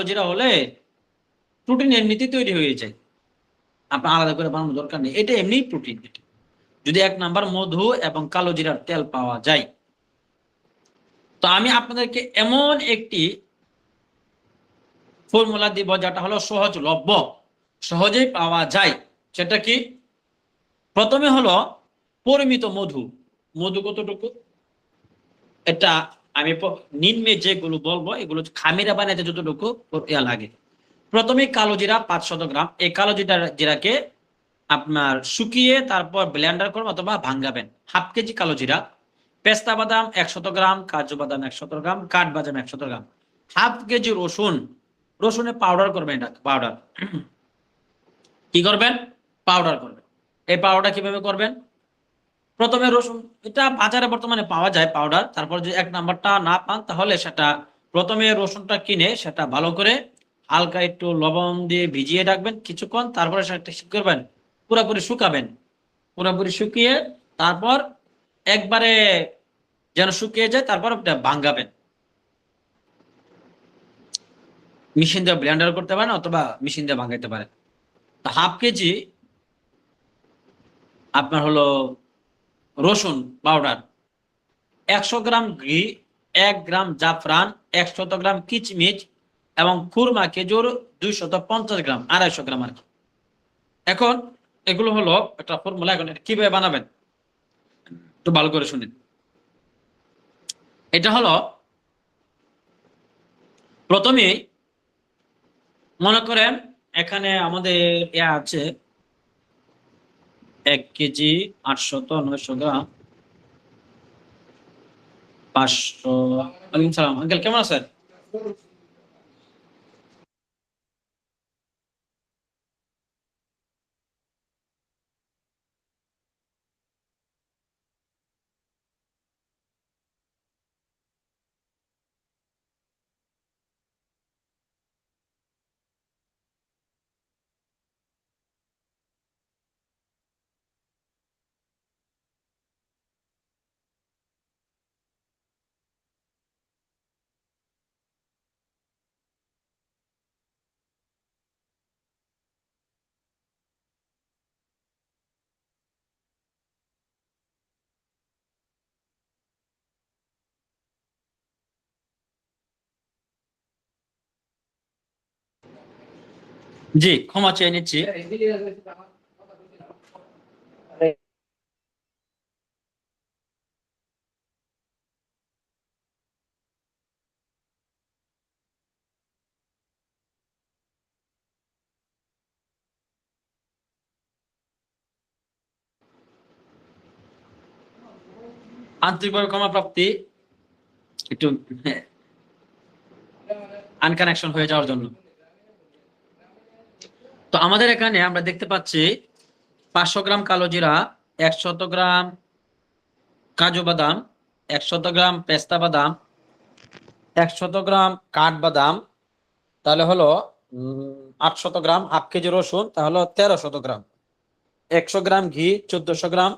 জিরা হলে প্রোটিন এমনিতেই তৈরি হয়ে যায়, আপনার আলাদা করে বানানোর দরকার নেই, এটা এমনিই প্রোটিন। যদি 1 নাম্বার মধু এবং কালো জিরার তেল পাওয়া যায়, তো আমি আপনাদেরকে এমন একটি ফর্মুলা দিব যেটা হলো সহজলভ্য, সহজেই পাওয়া যায়। সেটা কি? প্রথমে হলো পরিমিত মধু। মধু কতটুকু এটা আমি নিম্নে যেগুলো বলবো এগুলো খামিরা বানাইতে যতটুকু লাগে। প্রথমে কালো জিরা 500 গ্রাম। এই কালো জিরাকে আপনার শুকিয়ে তারপর ব্লেন্ডার করবেন অথবা ভাঙাবেন। হাফ কেজি কালো জিরা, পেস্তা বাদাম 100 গ্রাম, কাজু বাদাম 100 গ্রাম, কাঠবাদাম 100 গ্রাম, হাফ কেজি রসুন। রসুনে পাউডার করবেন, এটা পাউডার। কি করবেন? পাউডার করবেন। এই পাউডার কিভাবে করবেন? প্রথমে রসুন, এটা বাজারে বর্তমানে পাওয়া যায় পাউডার। তারপর যদি 1 নাম্বারটা না পান তাহলে সেটা প্রথমে রসুনটা কিনে সেটা ভালো করে হালকা একটু লবণ দিয়ে ভিজিয়ে রাখবেন কিছুক্ষণ। তারপরে সেটা কি করবেন? পুরোপুরি শুকাবেন। পুরোপুরি শুকিয়ে তারপর একবারে যেন শুকিয়ে যায়, তারপর ভাঙাবেন। মেশিন দিয়ে ব্লেন্ডার করতে পারেন অথবা মেশিন দিয়ে ভাঙাইতে পারেন। হাফ কেজি আপনার হলো রসুন পাউডার, 100 গ্রাম ঘি, 1 গ্রাম জাফরান, 100 গ্রাম কিচমিচ এবং খুরমা খেজুর 250 গ্রাম, 250 গ্রাম আর কি। এখন এগুলো হলো একটা ফর্মুলা। এখন কিভাবে বানাবেন একটু ভালো করে শুনেন। এটা হলো প্রথমে মনে করেন এখানে আমাদের আছে 1 কেজি 800 900 গ্রাম 500। ওয়ালাইকুম সালাম আঙ্কেল, কেমন আছেন? জি, ক্ষমা চেয়ে নিচ্ছি। আন্তরিকভাবে ক্ষমা প্রাপ্তি একটু আনকানেকশন হয়ে যাওয়ার জন্য। তো আমাদের এখানে আমরা দেখতে পাচ্ছি 500 গ্রাম কালো জিরা, 100 গ্রাম কাজু বাদাম, 100 গ্রাম পেস্তা বাদাম, 100 গ্রাম কাঠবাদাম, তাহলে হলো 800 গ্রাম, হাফ কেজি রসুন তাহলে 1300 গ্রাম, 100 গ্রাম ঘি 1400 গ্রাম,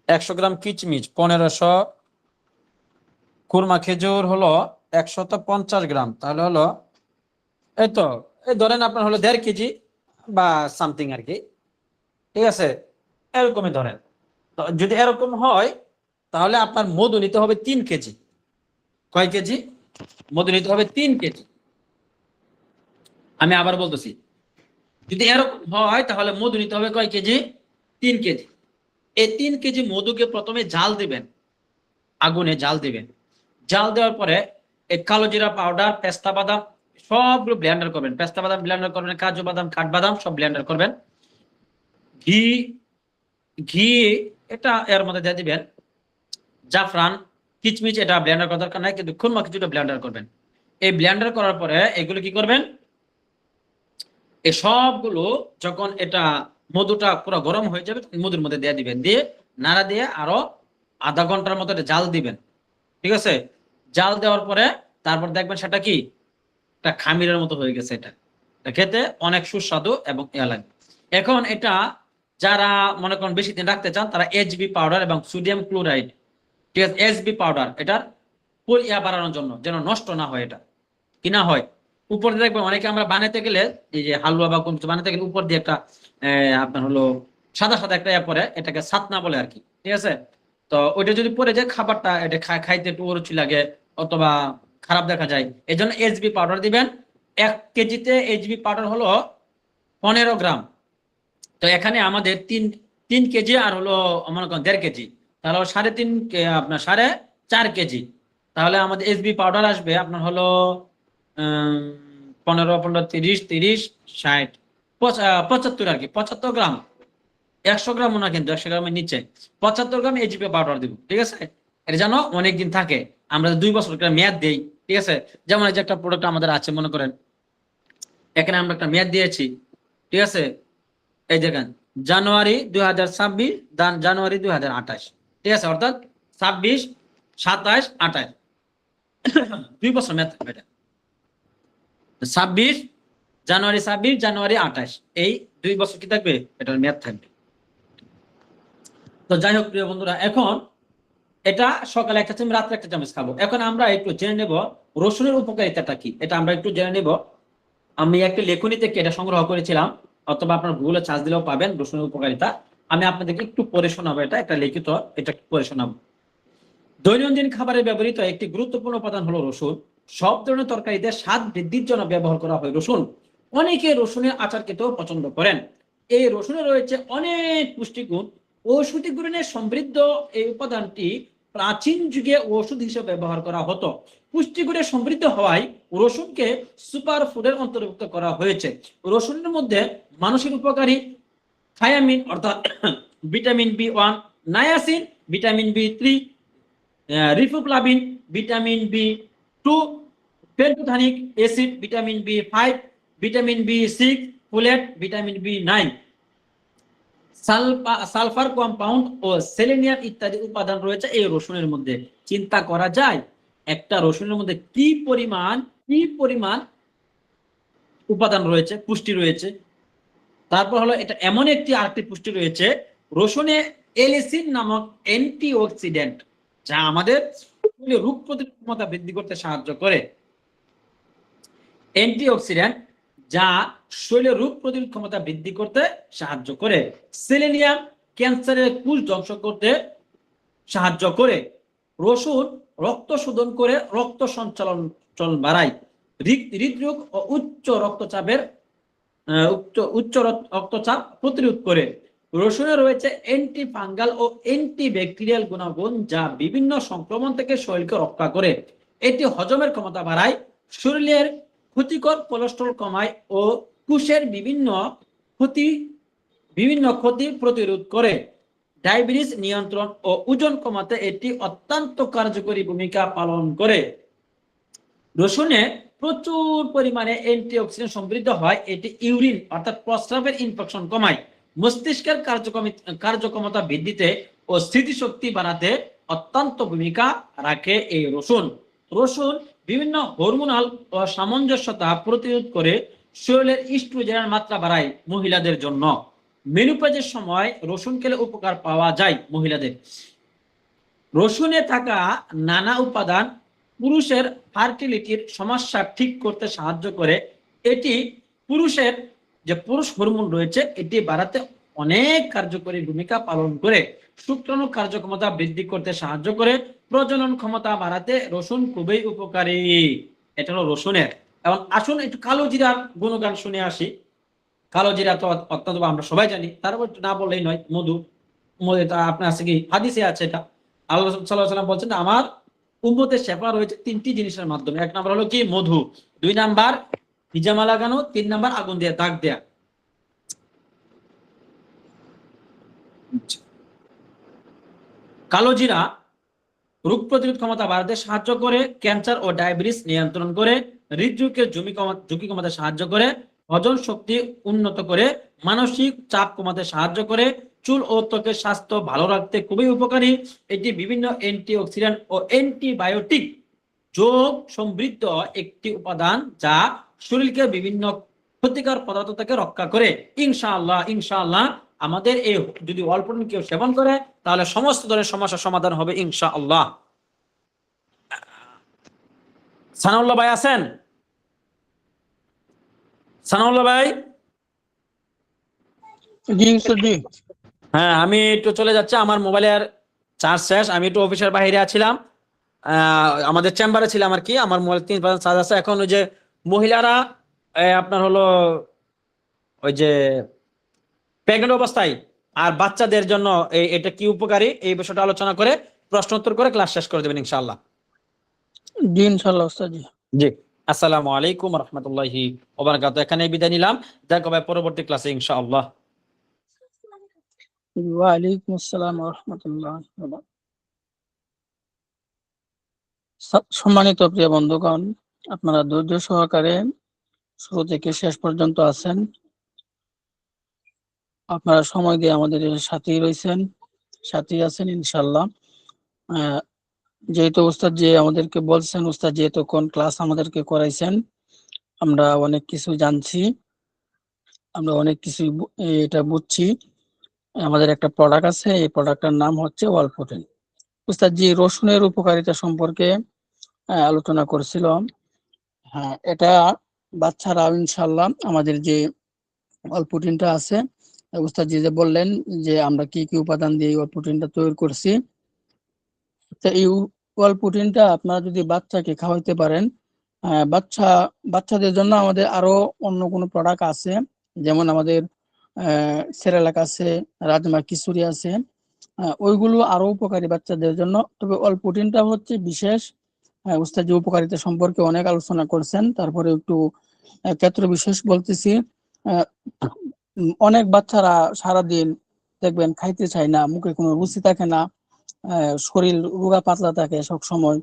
100 গ্রাম কিচমিচ 1500, খুরমা খেজুর হলো 150 গ্রাম, তাহলে হলো এই তো এই ধরেন আপনার হলো 1.5 কেজি বা সামথিং আর কি। ঠিক আছে, এরকমই ধরেন। তো যদি এরকম হয় তাহলে আপনার মধু নিতে হবে 3 কেজি। কয় কেজি? মধু নিতে হবে 3 কেজি। আমি আবার বলতেছি, যদি এরকম হয় তাহলে মধু নিতে হবে কয় কেজি? 3 কেজি। এই 3 কেজি মধুকে প্রথমে জাল দিবেন, আগুনে জাল দিবেন। জাল দেওয়ার পরে এই কালো জিরা পাউডার, পেস্তা বাদাম সবগুলো ব্লেন্ডার করবেন। পেস্তা বাদাম ব্লেন্ডার করবেন, কাজু বাদাম, কাঠবাদাম সব ব্লেন্ডার করবেন। ঘি ঘি এটা এর মধ্যে দিয়ে দিবেন। জাফরান, কিচমিচ এটা ব্লেন্ডার করার দরকার নাই, কিন্তু খুরমা কিছুটা ব্লেন্ডার করবেন। এই ব্লেন্ডার করার পরে এগুলো কি করবেন? এই সবগুলো যখন এটা মধুটা পুরো গরম হয়ে যাবে মধুর মধ্যে দিয়ে দিবেন, দিয়ে নাড়া দিয়ে আরো আধা ঘন্টার মতো জাল দিবেন। ঠিক আছে, জাল দেওয়ার পরে তারপর দেখবেন সেটা কি একটা খামিরের মতো হয়ে গেছে। এটা খেতে অনেক সুস্বাদু এবং ইয়া লাগে। এখন এটা যারা মনে করেন বেশি দিন রাখতে চান তারা এইচবি পাউডার এবং সোডিয়াম ক্লোরাইড, ঠিক আছে, এসবি পাউডার, এটার ইয়া বাড়ানোর জন্য, যেন নষ্ট না হয়, এটা কি না হয়। উপর দিয়ে দেখবেন অনেকে আমরা বানাতে গেলে, এই যে হালুয়া বা কোন কিছু বানাতে গেলে উপর দিয়ে একটা আপনার হলো সাদা সাদা একটা ইয়া পরে, এটাকে ছাতনা বলে আর কি, ঠিক আছে। তো ওইটা যদি পরে যায় খাবারটা এটা খাইতে একটু অরুচি লাগে অথবা খারাপ দেখা যায়। এই জন্য এইচবি পাউডার দিবেন। 1 কেজিতে এইচবি পাউডার হলো 15 গ্রাম। তো এখানে আমাদের 3 কেজি আর হলো মনে করেন 1.5 কেজি, তাহলে 3.5 আপনার 4.5 কেজি। তাহলে আমাদের এসবি পাউডার আসবে আপনার হলো 15 15 30 30 60 75 আর কি, 75 গ্রাম। 100 গ্রাম না, কিন্তু 100 গ্রামের নিচে 75 গ্রাম এইচবি পাউডার দিব, ঠিক আছে। এটা যেন অনেকদিন থাকে, আমরা 2 বছর করে মেয়াদ দেই, ঠিক আছে। যেমন এই যে একটা প্রোডাক্ট আমাদের আছে, মনে করেন এখানে আমরা একটা মেয়াদ দিয়েছি, ঠিক আছে। এই দেখেন জানুয়ারি 2026, জানুয়ারি 2028, ঠিক আছে, অর্থাৎ 26 27 28 2 বছর মেয়াদ থাকবে। এটা 26 জানুয়ারি 26 জানুয়ারি 28, এই 2 বছর কি থাকবে, এটার মেয়াদ থাকবে। তো যাই হোক প্রিয় বন্ধুরা, এখন এটা সকালে 1 চামচ, রাত্রে 1 চামচ খাবো। এখন আমরা একটু জেনে নেব রসুনের উপকারিতাটা কি, এটা আমরা একটু জেনে নেব। আমি একটা লেখনী থেকে এটা সংগ্রহ করেছিলাম, অথবা আপনার গুগলে সার্চ দিলেও পাবেন রসুনের উপকারিতা। আমি আপনাদেরকে একটু পড়ে শোনাবো, এটা একটা লিখিত, এটা পড়ে শোনাবো। দৈনন্দিন খাবারে ব্যবহৃত একটি গুরুত্বপূর্ণ উপাদান হলো রসুন। সব ধরনের তরকারিতে স্বাদ বৃদ্ধির জন্য ব্যবহার করা হয় রসুন। অনেকে রসুনের আচার খেতেও পছন্দ করেন। এই রসুনে রয়েছে অনেক পুষ্টিগুণ। ঔষধি গুণে সমৃদ্ধ এই উপাদানটি প্রাচীন যুগে ওষুধ হিসেবে ব্যবহার করা হতো। পুষ্টিগুণে সমৃদ্ধ হওয়ায় রসুনকে সুপার ফুডের অন্তর্ভুক্ত করা হয়েছে। রসুনের মধ্যে মানুষের উপকারী থায়ামিন অর্থাৎ vitamin B1, niacin vitamin B3, riboflavin vitamin B2, pantothenic acid vitamin B5, vitamin B6, folate vitamin B9, sulphur compound ও সেলেনিয়াম ইত্যাদি উপাদান রয়েছে এই রসুনের মধ্যে। চিন্তা করা যায় একটা রসুনের মধ্যে কি পরিমাণ উপাদান রয়েছে, পুষ্টি রয়েছে। তারপর হলো এটা এমন একটি আরেকটি পুষ্টি রয়েছে, রসুনে এলিসিন নামক অ্যান্টিঅক্সিডেন্ট, যা আমাদের রোগ প্রতিরোধ ক্ষমতা বৃদ্ধি করতে সাহায্য করে। অ্যান্টিঅক্সিডেন্ট যা শরীরের রোগ প্রতিরোধ ক্ষমতা বৃদ্ধি করতে সাহায্য করে। সেলেনিয়াম ক্যান্সারের কোষ ধ্বংস করতে সাহায্য করে। রসুন রক্ত শোধন করে রক্ত সঞ্চালন বাড়ায়। হৃদরোগ ও উচ্চ রক্তচাপ প্রতিরোধ করে। রসুনে রয়েছে অ্যান্টি ফাঙ্গাল ও অ্যান্টি ব্যাকটেরিয়াল গুণাগুণ, যা বিভিন্ন সংক্রমণ থেকে শরীরকে রক্ষা করে। এটি হজমের ক্ষমতা বাড়ায়, শরীরের ক্ষতিকর কোলেস্টেরল কমায় ও কোষের বিভিন্ন ক্ষতি প্রতিরোধ করে। ডায়াবেটিস নিয়ন্ত্রণ ও ওজন কমাতে এটি অত্যন্ত কার্যকরী ভূমিকা পালন করে। রসুনে প্রচুর পরিমাণে অ্যান্টিঅক্সিডেন্ট সমৃদ্ধ হয়। এটি ইউরিন অর্থাৎ প্রস্রাবের ইনফেকশন কমায়, মস্তিষ্কের কার্যক্ষমতা বৃদ্ধিতে ও স্মৃতিশক্তি বাড়াতে অত্যন্ত ভূমিকা রাখে এই রসুন। রসুন বিভিন্ন হরমোনাল ও সামঞ্জস্যতা প্রতিরোধ করে, শরীরের ইস্ট্রোজেনের মাত্রা বাড়ায় মহিলাদের জন্য। মেনোপজের সময় রসুন খেলে উপকার পাওয়া যায় মহিলাদের। রসুনে থাকা নানা উপাদান পুরুষের ফার্টিলিটির সমস্যা ঠিক করতে সাহায্য করে। এটি পুরুষের যে পুরুষ হরমোন রয়েছে এটি বাড়াতে অনেক কার্যকরী ভূমিকা পালন করে। শুক্রাণু কার্যক্ষমতা বৃদ্ধি করতে সাহায্য করে। প্রজনন ক্ষমতা বাড়াতে রসুন খুবই উপকারী। এটা হলো রসুনের। এবং আসুন একটু কালো জিরার গুণগান শুনে আসি। কালো জিরা তো অত্যন্ত আমরা সবাই জানি, তারপর না বললেই নয়। মধু আপনার আছে কি হাদিসে আছে, এটা আল্লাহ সাল্লাল্লাহু আলাইহি ওয়াসাল্লাম বলছেন আমার উম্মতের শেফা রয়েছে 3টি জিনিসের মাধ্যমে। 1 নাম্বার হলো কি মধু, 2 নাম্বার হিজামা লাগানো, 3 নাম্বার আগুন দিয়ে দাগ দেয়া। কালো জিরা রোগ প্রতিরোধ ক্ষমতা বাড়াতে সাহায্য করে, ক্যান্সার ও ডায়াবেটিস নিয়ন্ত্রণ করে, হৃদরোগের ঝুঁকি কমাতে সাহায্য করে, হজম শক্তি উন্নত করে, মানসিক চাপ কমাতে সাহায্য করে, চুল ও ত্বকের স্বাস্থ্য ভালো রাখতে খুবই উপকারী। এটি বিভিন্ন অ্যান্টিঅক্সিডেন্ট ও অ্যান্টিবায়োটিক যোগ সমৃদ্ধ একটি উপাদান যা শরীরকে বিভিন্ন ক্ষতিকর পদার্থ থেকে রক্ষা করে। ইনশাআল্লাহ ইনশাআল্লাহ আমাদের এই যদি অল্প কেউ সেবন করে তাহলে সমস্ত ধরনের সমস্যার সমাধান হবে ইনশাআল্লাহ। সানাউল্লাহ ভাই আছেন? সানাউল্লাহ ভাই? জি স্যার, জি। হ্যাঁ, আমি একটু চলে যাচ্ছি, আমার মোবাইলের চার্জ শেষ, আমি একটু অফিসের বাইরে আছিলাম, আমাদের চেম্বারে ছিলাম আর কি। আমার মোবাইল 3% চার্জ আছে। এখন ওই যে মহিলারা আপনার হলো ওই যে প্রেগনেন্ট অবস্থায় আর বাচ্চাদের জন্য এটা কি উপকারী এই বিষয়টা আলোচনা করে প্রশ্ন উত্তর করে ক্লাস শেষ করে দেবেন ইনশাআল্লাহ। জি ইনশাআল্লাহ ওস্তাদ জি। জি, আসসালামু আলাইকুম ওয়া রাহমাতুল্লাহি ওয়া বারাকাতুহু। এখানে বিদায় নিলাম, দেখা হবে পরবর্তী ক্লাসে ইনশাআল্লাহ। ওয়া আলাইকুম আসসালাম ওয়া রাহমাতুল্লাহি ওয়া বারাকাতুহু। সম্মানিত প্রিয় বন্ধুগণ, আপনারা ধৈর্য সহকারে শুরু থেকে শেষ পর্যন্ত আছেন। আপনারা সময় দিয়ে আমাদের সাথেই রয়েছেন, সাথেই আছেন ইনশাআল্লাহ। যেহেতু উস্তাদ যে আমাদেরকে বলছেন, উস্তাদ যেহেতু কোন ক্লাস আমাদেরকে করাইছেন, আমরা অনেক কিছু জানছি, আমরা অনেক কিছু এটা বুঝছি। আমাদের একটা প্রোডাক্ট আছে, এই প্রোডাক্টটার নাম হচ্ছে ওয়ালপোর্টেন। উস্তাদ জি রসুনের উপকারিতা সম্পর্কে আলোচনা করছিল। হ্যাঁ, এটা বাচ্চারা ইনশাআল্লাহ আমাদের যে ওয়ালপোর্টেনটা আছে, উস্তাদ জি যে বললেন যে আমরা কি কি উপাদান দিয়ে এই ওয়ালপোর্টেনটা তৈরি করছি। তো এই ওয়ালপোর্টেনটা আপনারা যদি বাচ্চাকে খাওয়াইতে পারেন, বাচ্চাদের জন্য আমাদের আরো অন্য কোনো প্রোডাক্ট আছে, যেমন আমাদের সেরেলাক আছে, রাজমা খিচুড়ি আছে, ওইগুলো আরো উপকারী বাচ্চাদের জন্য। তবে ওয়ালপোর্টেনটা হচ্ছে বিশেষ। উস্তাদ যে উপকারিতা সম্পর্কে অনেক আলোচনা করছেন, তারপরে একটু ক্ষেত্র বিশেষ বলতেছি। আহ, অনেক বাচ্চারা সারাদিন দেখবেন খাইতে চায় না, মুখে কোনো রুচি থাকে না, শরীর রোগা পাতলা থাকে সব সময়।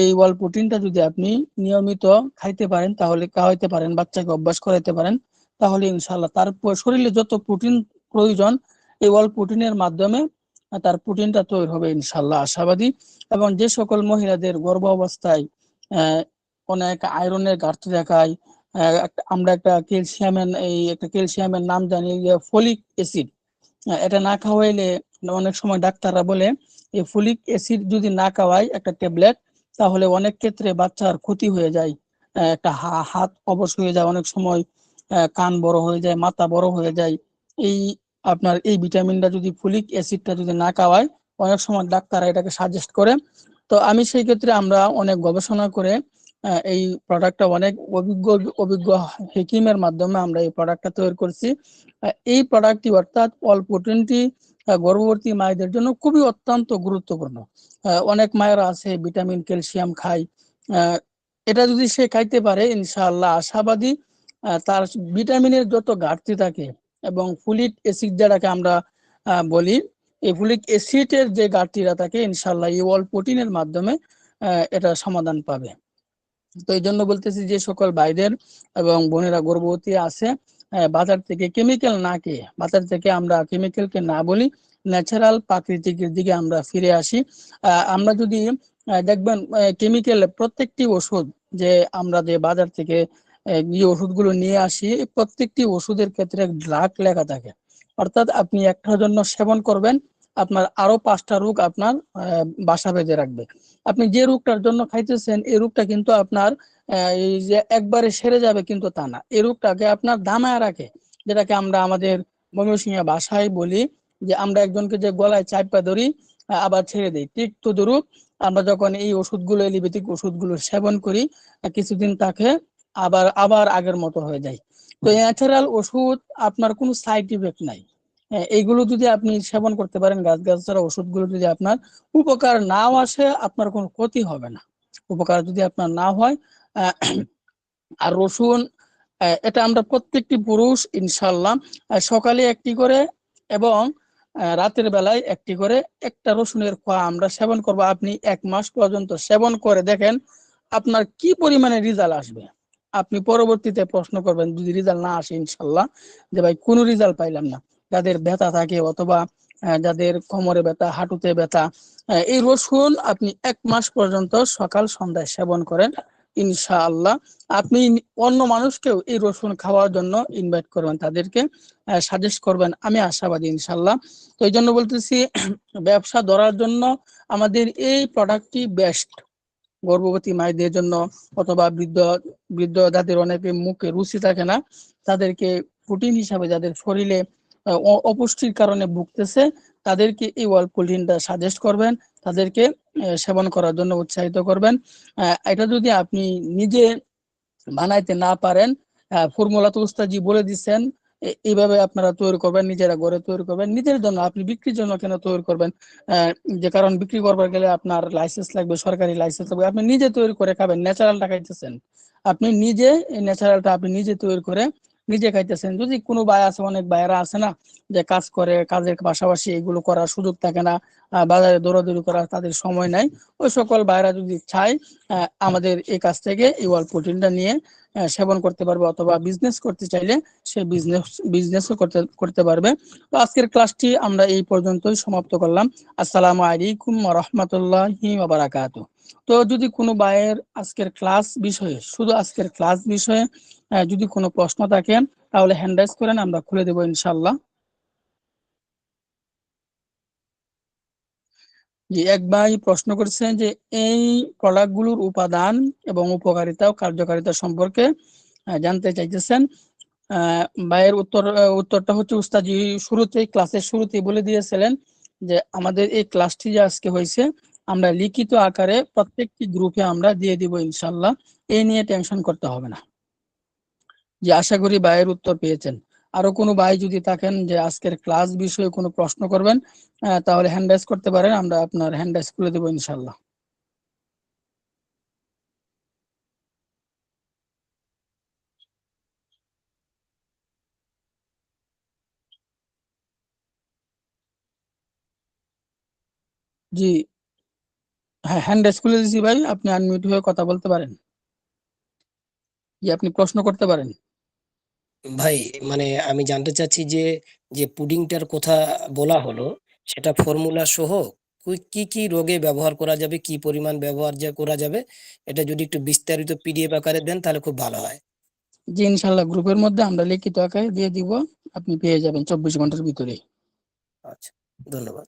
এই ওয়াল প্রোটিনটা যদি আপনি নিয়মিত খাইতে পারেন, তাহলে খাওয়াইতে পারেন, বাচ্চাকে অভ্যাস করাইতে পারেন, তাহলে ইনশাআল্লাহ তার শরীরে যত প্রোটিন প্রয়োজন এই ওয়াল প্রোটিনের মাধ্যমে তার প্রোটিনটা তৈরি হবে ইনশাআল্লাহ, আশাবাদী। এবং যে সকল মহিলাদের গর্ভ অবস্থায় অনেক আয়রনের ঘাটতি দেখায়, আমরা একটা ক্যালসিয়ামের নাম জানি, ফলিক অ্যাসিড, এটা না খাওয়াইলে অনেক সময় ডাক্তাররা বলে এই ফলিক অ্যাসিড যদি না খাওয়ায় একটা ট্যাবলেট, তাহলে অনেক ক্ষেত্রে বাচ্চার ক্ষতি হয়ে যায়। একটা হাত অবশ হয়ে যায়, অনেক সময় কান বড় হয়ে যায়, মাথা বড় হয়ে যায়। এই আপনার এই ভিটামিনটা যদি, ফলিক অ্যাসিডটা যদি না খাওয়ায়, অনেক সময় ডাক্তাররা এটাকে সাজেস্ট করে। তো আমি সেই ক্ষেত্রে আমরা অনেক গবেষণা করে এই প্রোডাক্টটা অনেক অভিজ্ঞ অভিজ্ঞ হেকিমের মাধ্যমে আমরা এই প্রোডাক্টটা তৈরি করছি। এই প্রোডাক্টটি অর্থাৎ ওয়ালপোর্টেনটি গর্ভবতী মায়েদের জন্য খুবই অত্যন্ত গুরুত্বপূর্ণ। অনেক মায়েরা আছে ভিটামিন ক্যালসিয়াম খায়, এটা যদি সে খাইতে পারে ইনশাআল্লাহ আশাবাদী তার ভিটামিনের যত ঘাটতি থাকে এবং ফলিক অ্যাসিড যেটাকে আমরা বলি, এই ফলিক অ্যাসিডের যে ঘাটতিটা থাকে ইনশাআল্লাহ এই ওয়ালপোর্টেনের মাধ্যমে এটা সমাধান পাবে। তো এই জন্য বলতেছি যে সকল ভাইদের এবং বোনেরা গর্ভবতী আছে, বাজার থেকে কেমিক্যাল না খেয়ে, বাজার থেকে আমরা কেমিক্যালকে না বলি, ন্যাচারাল প্রাকৃতিকের দিকে আমরা ফিরে আসি। আমরা যদি দেখবেন কেমিক্যাল প্রত্যেকটি ওষুধ যে আমরা যে বাজার থেকে যে ওষুধগুলো নিয়ে আসি, প্রত্যেকটি ওষুধের ক্ষেত্রে ড্রাগ লেখা থাকে। অর্থাৎ আপনি একটার জন্য সেবন করবেন, আপনার আরো 5টা রোগ আপনার বাসা বেঁধে রাখবে। আপনি যে রোগটার জন্য খাইতেছেন এই রোগটা কিন্তু আপনার এই যে একবারে সেরে যাবে কিন্তু তা না, এই রোগটাকে আপনার দামায় রাখে, যেটাকে আমরা আমাদের ময়মনসিংহ ভাষায় বলি যে আমরা একজনকে যে গলায় চাপা ধরি আবার ছেড়ে দিই, ঠিক তদ্রূপ আমরা যখন এই ওষুধগুলো, এলোপ্যাথিক ওষুধগুলো সেবন করি, কিছুদিন তাকে আবার আবার আগের মতো হয়ে যায়। তো ন্যাচারাল ওষুধ আপনার কোনো সাইড ইফেক্ট নাই। এইগুলো যদি আপনি সেবন করতে পারেন, গাছগাছরা ওষুধগুলো যদি আপনার উপকার নাও আসে, আপনার কোনো ক্ষতি হবে না, উপকার যদি আপনার না হয়। আর রসুন, এটা আমরা প্রত্যেকটি পুরুষ ইনশাল্লাহ সকালে একটি করে এবং রাতের বেলায় একটি করে একটা রসুনের খোয়া আমরা সেবন করব। আপনি 1 মাস পর্যন্ত সেবন করে দেখেন আপনার কি পরিমাণে রেজাল্ট আসবে। আপনি পরবর্তীতে প্রশ্ন করবেন যদি রেজাল্ট না আসে ইনশাল্লাহ, যে ভাই কোনো রেজাল্ট পাইলাম না, যাদের ব্যথা থাকে অথবা যাদের কোমরে ব্যথা, হাঁটুতে ব্যথা, এই রসুন আপনি 1 মাস পর্যন্ত সকাল সন্ধ্যায় সেবন করেন, ইনশাআল্লাহ আপনি অন্য মানুষকেও এই রসুন খাওয়ার জন্য ইনভাইট করবেন, তাদেরকে সাজেস্ট করবেন, আমি আশাবাদী ইনশাআল্লাহ। তো এই জন্য বলতেছি ব্যবসা ধরার জন্য আমাদের এই প্রোডাক্টটি বেস্ট। গর্ভবতী মায়েদের জন্য অথবা বৃদ্ধ বৃদ্ধ যাদের অনেকে মুখে রুচি থাকে না, তাদেরকে প্রোটিন হিসাবে, যাদের শরীরে অপুষ্টির কারণে ভুগতেছে, তাদেরকে এই ওয়ার্ল্ড প্রোটিনটা সাজেস্ট করবেন, তাদেরকে সেবন করার জন্য উৎসাহিত করবেন। এটা যদি আপনি নিজে বানাইতে না পারেন, ফর্মুলা তো উস্তাদজি বলে দিচ্ছেন, এইভাবে আপনারা তৈরি করবেন, নিজেরা ঘরে তৈরি করবেন, নিজের জন্য, আপনি বিক্রির জন্য কেন তৈরি করবেন? যে কারণ বিক্রি করবার গেলে আপনার লাইসেন্স লাগবে, সরকারি লাইসেন্স লাগবে, আপনি নিজে তৈরি করে খাবেন, ন্যাচারালটা খাইতেছেন, আপনি নিজে এই ন্যাচারালটা আপনি নিজে তৈরি করে নিজে খাইতেছেন। যদি কোনো ভাই আছে, অনেক ভাইয়েরা আছে না, যে কাজ করে, কাজের পাশাপাশি এগুলো করার সুযোগ থাকে না, বাজারে দৌড়াদৌড়ি করার তাদের সময় নাই, ওই সকল ভাইয়েরা যদি চায় আমাদের এই কাছ থেকে এই ওয়ার্ল্ড প্রোটিনটা নিয়ে সেবন করতে পারবে, অথবা বিজনেস করতে চাইলে সে বিজনেসও করতে পারবে। তো আজকের ক্লাসটি আমরা এই পর্যন্তই সমাপ্ত করলাম। আসসালামু আলাইকুম ওয়া রাহমাতুল্লাহি ওয়া বারাকাতুহু। তো যদি কোনো ভাইয়ের আজকের ক্লাস বিষয়ে, শুধু আজকের ক্লাস বিষয়ে যদি কোনো প্রশ্ন থাকে, তাহলে হ্যান্ড রাইজ করেন, আমরা খুলে দেবো ইনশাআল্লাহ। যে এক ভাই প্রশ্ন করেছেন যে এই প্রোডাক্টগুলোর উপাদান এবং উপকারিতা ও কার্যকারিতা সম্পর্কে জানতে চাইতেছেন। ভাইয়ের উত্তরটা হচ্ছে, উস্তাদজি শুরুতেই, ক্লাসের শুরুতেই বলে দিয়েছিলেন যে আমাদের এই ক্লাসটি যে আজকে হয়েছে, আমরা লিখিত আকারে প্রত্যেকটি গ্রুপে আমরা দিয়ে দিব ইনশাআল্লাহ, এই নিয়ে টেনশন করতে হবে না। যে আশা করি ভাইয়ের উত্তর পেয়েছেন। আরো কোনো ভাই যদি থাকেন যে আজকের ক্লাস বিষয়ে কোনো প্রশ্ন করবেন, তাহলে হ্যান্ড রাইজ করতে পারেন, আমরা আপনার হ্যান্ড রাইজ করে দেবো ইনশাআল্লাহ। জি, হ্যাঁ, হ্যান্ড রাইজ করে দিয়েছি ভাই, আপনি আনমিউট হয়ে কথা বলতে পারেন, যে আপনি প্রশ্ন করতে পারেন। ভাই, মানে আমি জানতে চাচ্ছি যে যে পুডিংটার কথা বলা হলো, সেটা ফর্মুলা সহ কি কি রোগে ব্যবহার করা যাবে, কি পরিমাণ ব্যবহার করা যাবে, এটা যদি একটু বিস্তারিত পিডিএফ আকারে দেন তাহলে খুব ভালো হয়। জি, ইনশাআল্লাহ গ্রুপের মধ্যে আমরা লিখিত আকারে দিয়ে দিব, আপনি পেয়ে যাবেন 24 ঘন্টার ভিতরে। আচ্ছা, ধন্যবাদ।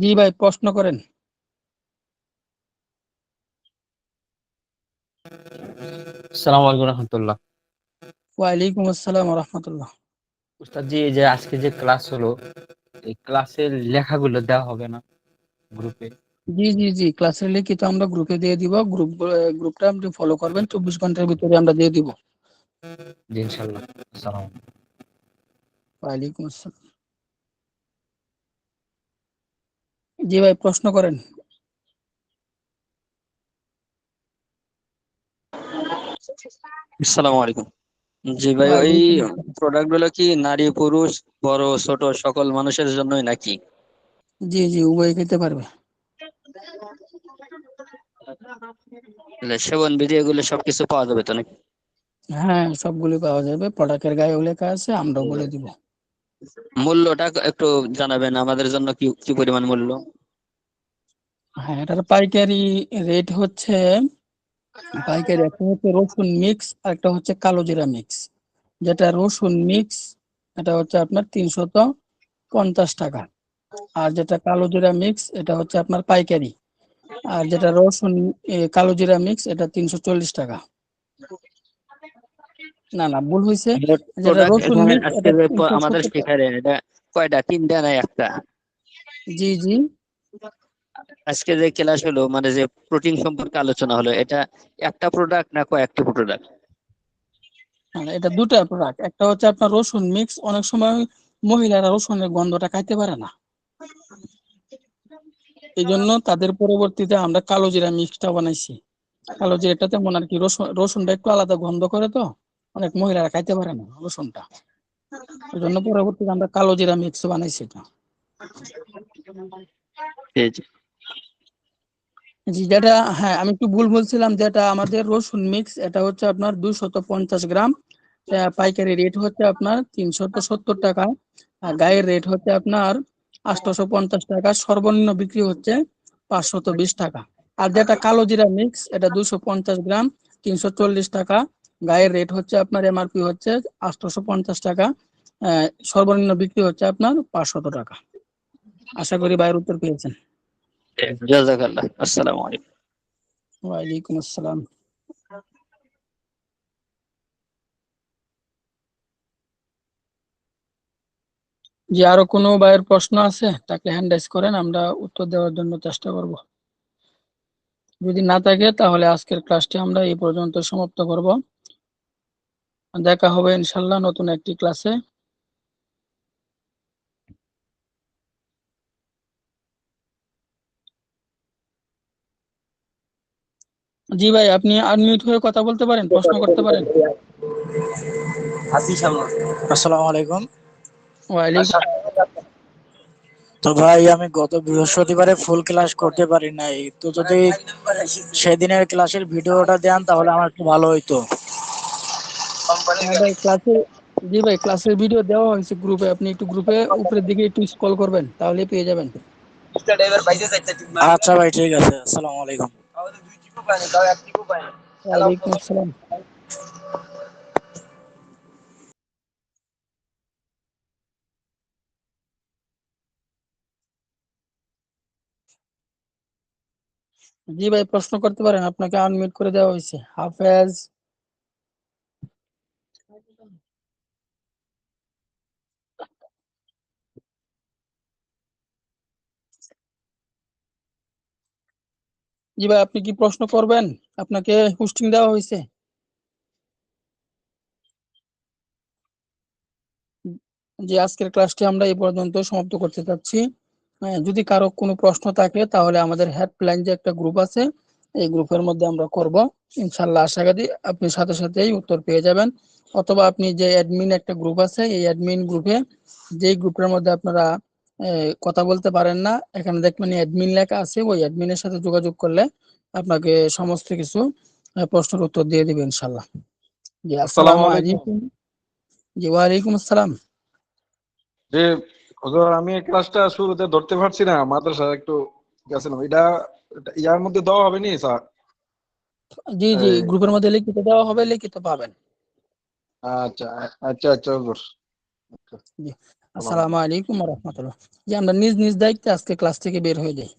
জি ভাই, প্রশ্ন করেন। আসসালামু আলাইকুম রহমতুল্লাহ। ওয়ালাইকুম আসসালাম ওয়া রাহমাতুল্লাহ। উস্তাদ জি, এই যে আজকে যে ক্লাস হলো, এই ক্লাসের লেখাগুলো দেওয়া হবে না গ্রুপে? জি জি জি, ক্লাসের লিখিত আমরা গ্রুপে দিয়ে দিব, গ্রুপটা আপনি ফলো করবেন, 24 ঘন্টার ভিতরে আমরা দিয়ে দিব। জি ইনশাল্লাহ। আসসালাম। ওয়ালাইকুম আসসালাম। জি ভাই, প্রশ্ন করেন। আসসালামু আলাইকুম। জি ভাই, ওই ওয়ালাইকুম আসসালাম। প্রোডাক্ট গুলো কি নারী পুরুষ বড় ছোট সকল মানুষের জন্যই নাকি? জি জি, উভয় খেতে পারবে। সেবন বিধি এগুলো সবকিছু পাওয়া যাবে তো নাকি? হ্যাঁ, সবগুলো পাওয়া যাবে, প্রোডাক্টের গায়েও লেখা আছে, আমরাও বলে দিব। মূল্যটা একটু জানাবেন আমাদের জন্য, কি কি পরিমাণ মূল্য? হ্যাঁ, এটার পাইকারি রেট হচ্ছে, পাইকারি একটা হচ্ছে রসুন মিক্স, আর একটা হচ্ছে কালো জিরা মিক্স। যেটা রসুন মিক্স, এটা হচ্ছে আপনার 350 টাকা, আর যেটা কালো জিরা মিক্স এটা হচ্ছে আপনার পাইকারি, আর যেটা রসুন কালো জিরা মিক্স এটা 340 টাকা। না না, ভুল হয়েছে, যেটা প্রোডাক্ট রসুন এখানে মিক্স আজকে এটা যে আমাদের 370 টাকা। শিখালেন, এটা কয়টা, তিনটা না একটা? জি জি, আজকে যে ক্লাস হলো, মানে যে প্রোটিন সম্পর্কে আলোচনা হলো, এটা একটা প্রোডাক্ট না কয়েকটা প্রোডাক্ট? মানে এটা দুটা প্রোডাক্ট, একটা হচ্ছে আপনার রসুন মিক্স, অনেক সময় মহিলারা রসুনের গন্ধটা খাইতে পারে না, এই জন্য তাদের পরবর্তীতে আমরা কালো জিরা মিক্সটা বানাইছি। কালো জিরাটাতে মনে আর কি রসুনটা একটু আলাদা গন্ধ করে, তো অনেক মহিলারা খাইতে পারে না রসুনটা, এই জন্য পরবর্তীতে আমরা কালো জিরা মিক্স বানাইছি এটা। জি জি। জি, যেটা হ্যাঁ আমি একটু ভুল বলছিলাম, যেটা আমাদের রসুন মিক্স এটা হচ্ছে আপনার 250 গ্রাম, পাইকারি রেট হচ্ছে আপনার 370 টাকা, আর গায়ের রেট হচ্ছে আপনার 850 টাকা, সর্বনিম্ন বিক্রি হচ্ছে 520 টাকা। আর যেটা কালো জিরা মিক্স এটা 250 গ্রাম 340 টাকা, গায়ের রেট হচ্ছে আপনার এমআরপি হচ্ছে 850 টাকা, সর্বনিম্ন বিক্রি হচ্ছে আপনার 500 টাকা। আশা করি ভাইয়ের উত্তর পেয়েছেন। জাযাকাল্লাহ, আসসালামু আলাইকুম। ওয়ালাইকুম আসসালাম। যে আরো কোনো ভাইয়ের প্রশ্ন আছে তাকে হ্যান্ড রাইজ করেন, আমরা উত্তর দেওয়ার জন্য চেষ্টা করব। যদি না থাকে তাহলে আজকের ক্লাসটি আমরা এই পর্যন্ত সমাপ্ত করব। দেখা হবে ইনশাল্লাহ নতুন একটি ক্লাসে। জি ভাই, আপনি আনমিউট হয়ে কথা বলতে পারেন, প্রশ্ন করতে পারেন। আসসালামু আলাইকুম। ওয়ালাইকুম। তো ভাই আমি গত বৃহস্পতিবারে ফুল ক্লাস করতে পারি নাই, তো যদি সেদিনের ক্লাসের ভিডিওটা দেন তাহলে আমার একটু ভালো হইতো। হ্যাঁ ভাই, জি ভাই ক্লাসের ভিডিও দেওয়া হয়েছে গ্রুপে, আপনি একটু গ্রুপে উপরের দিকে একটু স্ক্রল করবেন তাহলে পেয়ে যাবেন। আচ্ছা ভাই, ঠিক আছে। আসসালামু আলাইকুম। ওয়ালাইকুম আসসালাম। জি ভাই, প্রশ্ন করতে পারেন, আপনাকে আনমিউট করে দেওয়া হয়েছে। হাফেজ। জি ভাই, আপনি কি প্রশ্ন করবেন? আপনাকে হোস্টিং দেওয়া হয়েছে। যে আজকের ক্লাসটি আমরা এই পর্যন্ত সমাপ্ত করতে চাচ্ছি। যদি কারো কোনো প্রশ্ন থাকে তাহলে আমাদের হেল্পলাইন যে একটা গ্রুপ আছে এই গ্রুপের মধ্যে আমরা করব ইনশাল্লাহ। আশা করি আপনি সাথে সাথেই উত্তর পেয়ে যাবেন, অথবা আপনি যে অ্যাডমিন একটা গ্রুপ আছে এই অ্যাডমিন গ্রুপে, যেই গ্রুপের মধ্যে আপনারা কথা বলতে পারেন না, এখানে দেখবেন অ্যাডমিন লেখা আছে, ওই অ্যাডমিনের সাথে যোগাযোগ করলে আপনাকে সমস্ত কিছু প্রশ্নের উত্তর দিয়ে দিবে ইনশাল্লাহ। জি, আসসালামু আসসালামু আলাইকুম। আলাইকুম। জি, ওয়ালাইকুম আসসালাম। যে হুজুর, আমি এই ক্লাসটা শুরুতে ধরতে পারছি না, মাদ্রাসা একটু গেছিলাম। ইয়ার মধ্যে দেওয়া হবে নি স্যার? জি জি, এই, গ্রুপের মধ্যে লিখিত দেওয়া হবে, লিখিত পাবেন। আচ্ছা আচ্ছা আচ্ছা হুজুর। আচ্ছা, জি, সালাম। আসসালামু আলাইকুম ওয়া রাহমাতুল্লাহ। যে আমরা নিজ নিজ দায়িত্বে আজকে ক্লাস থেকে বের হয়ে যাই।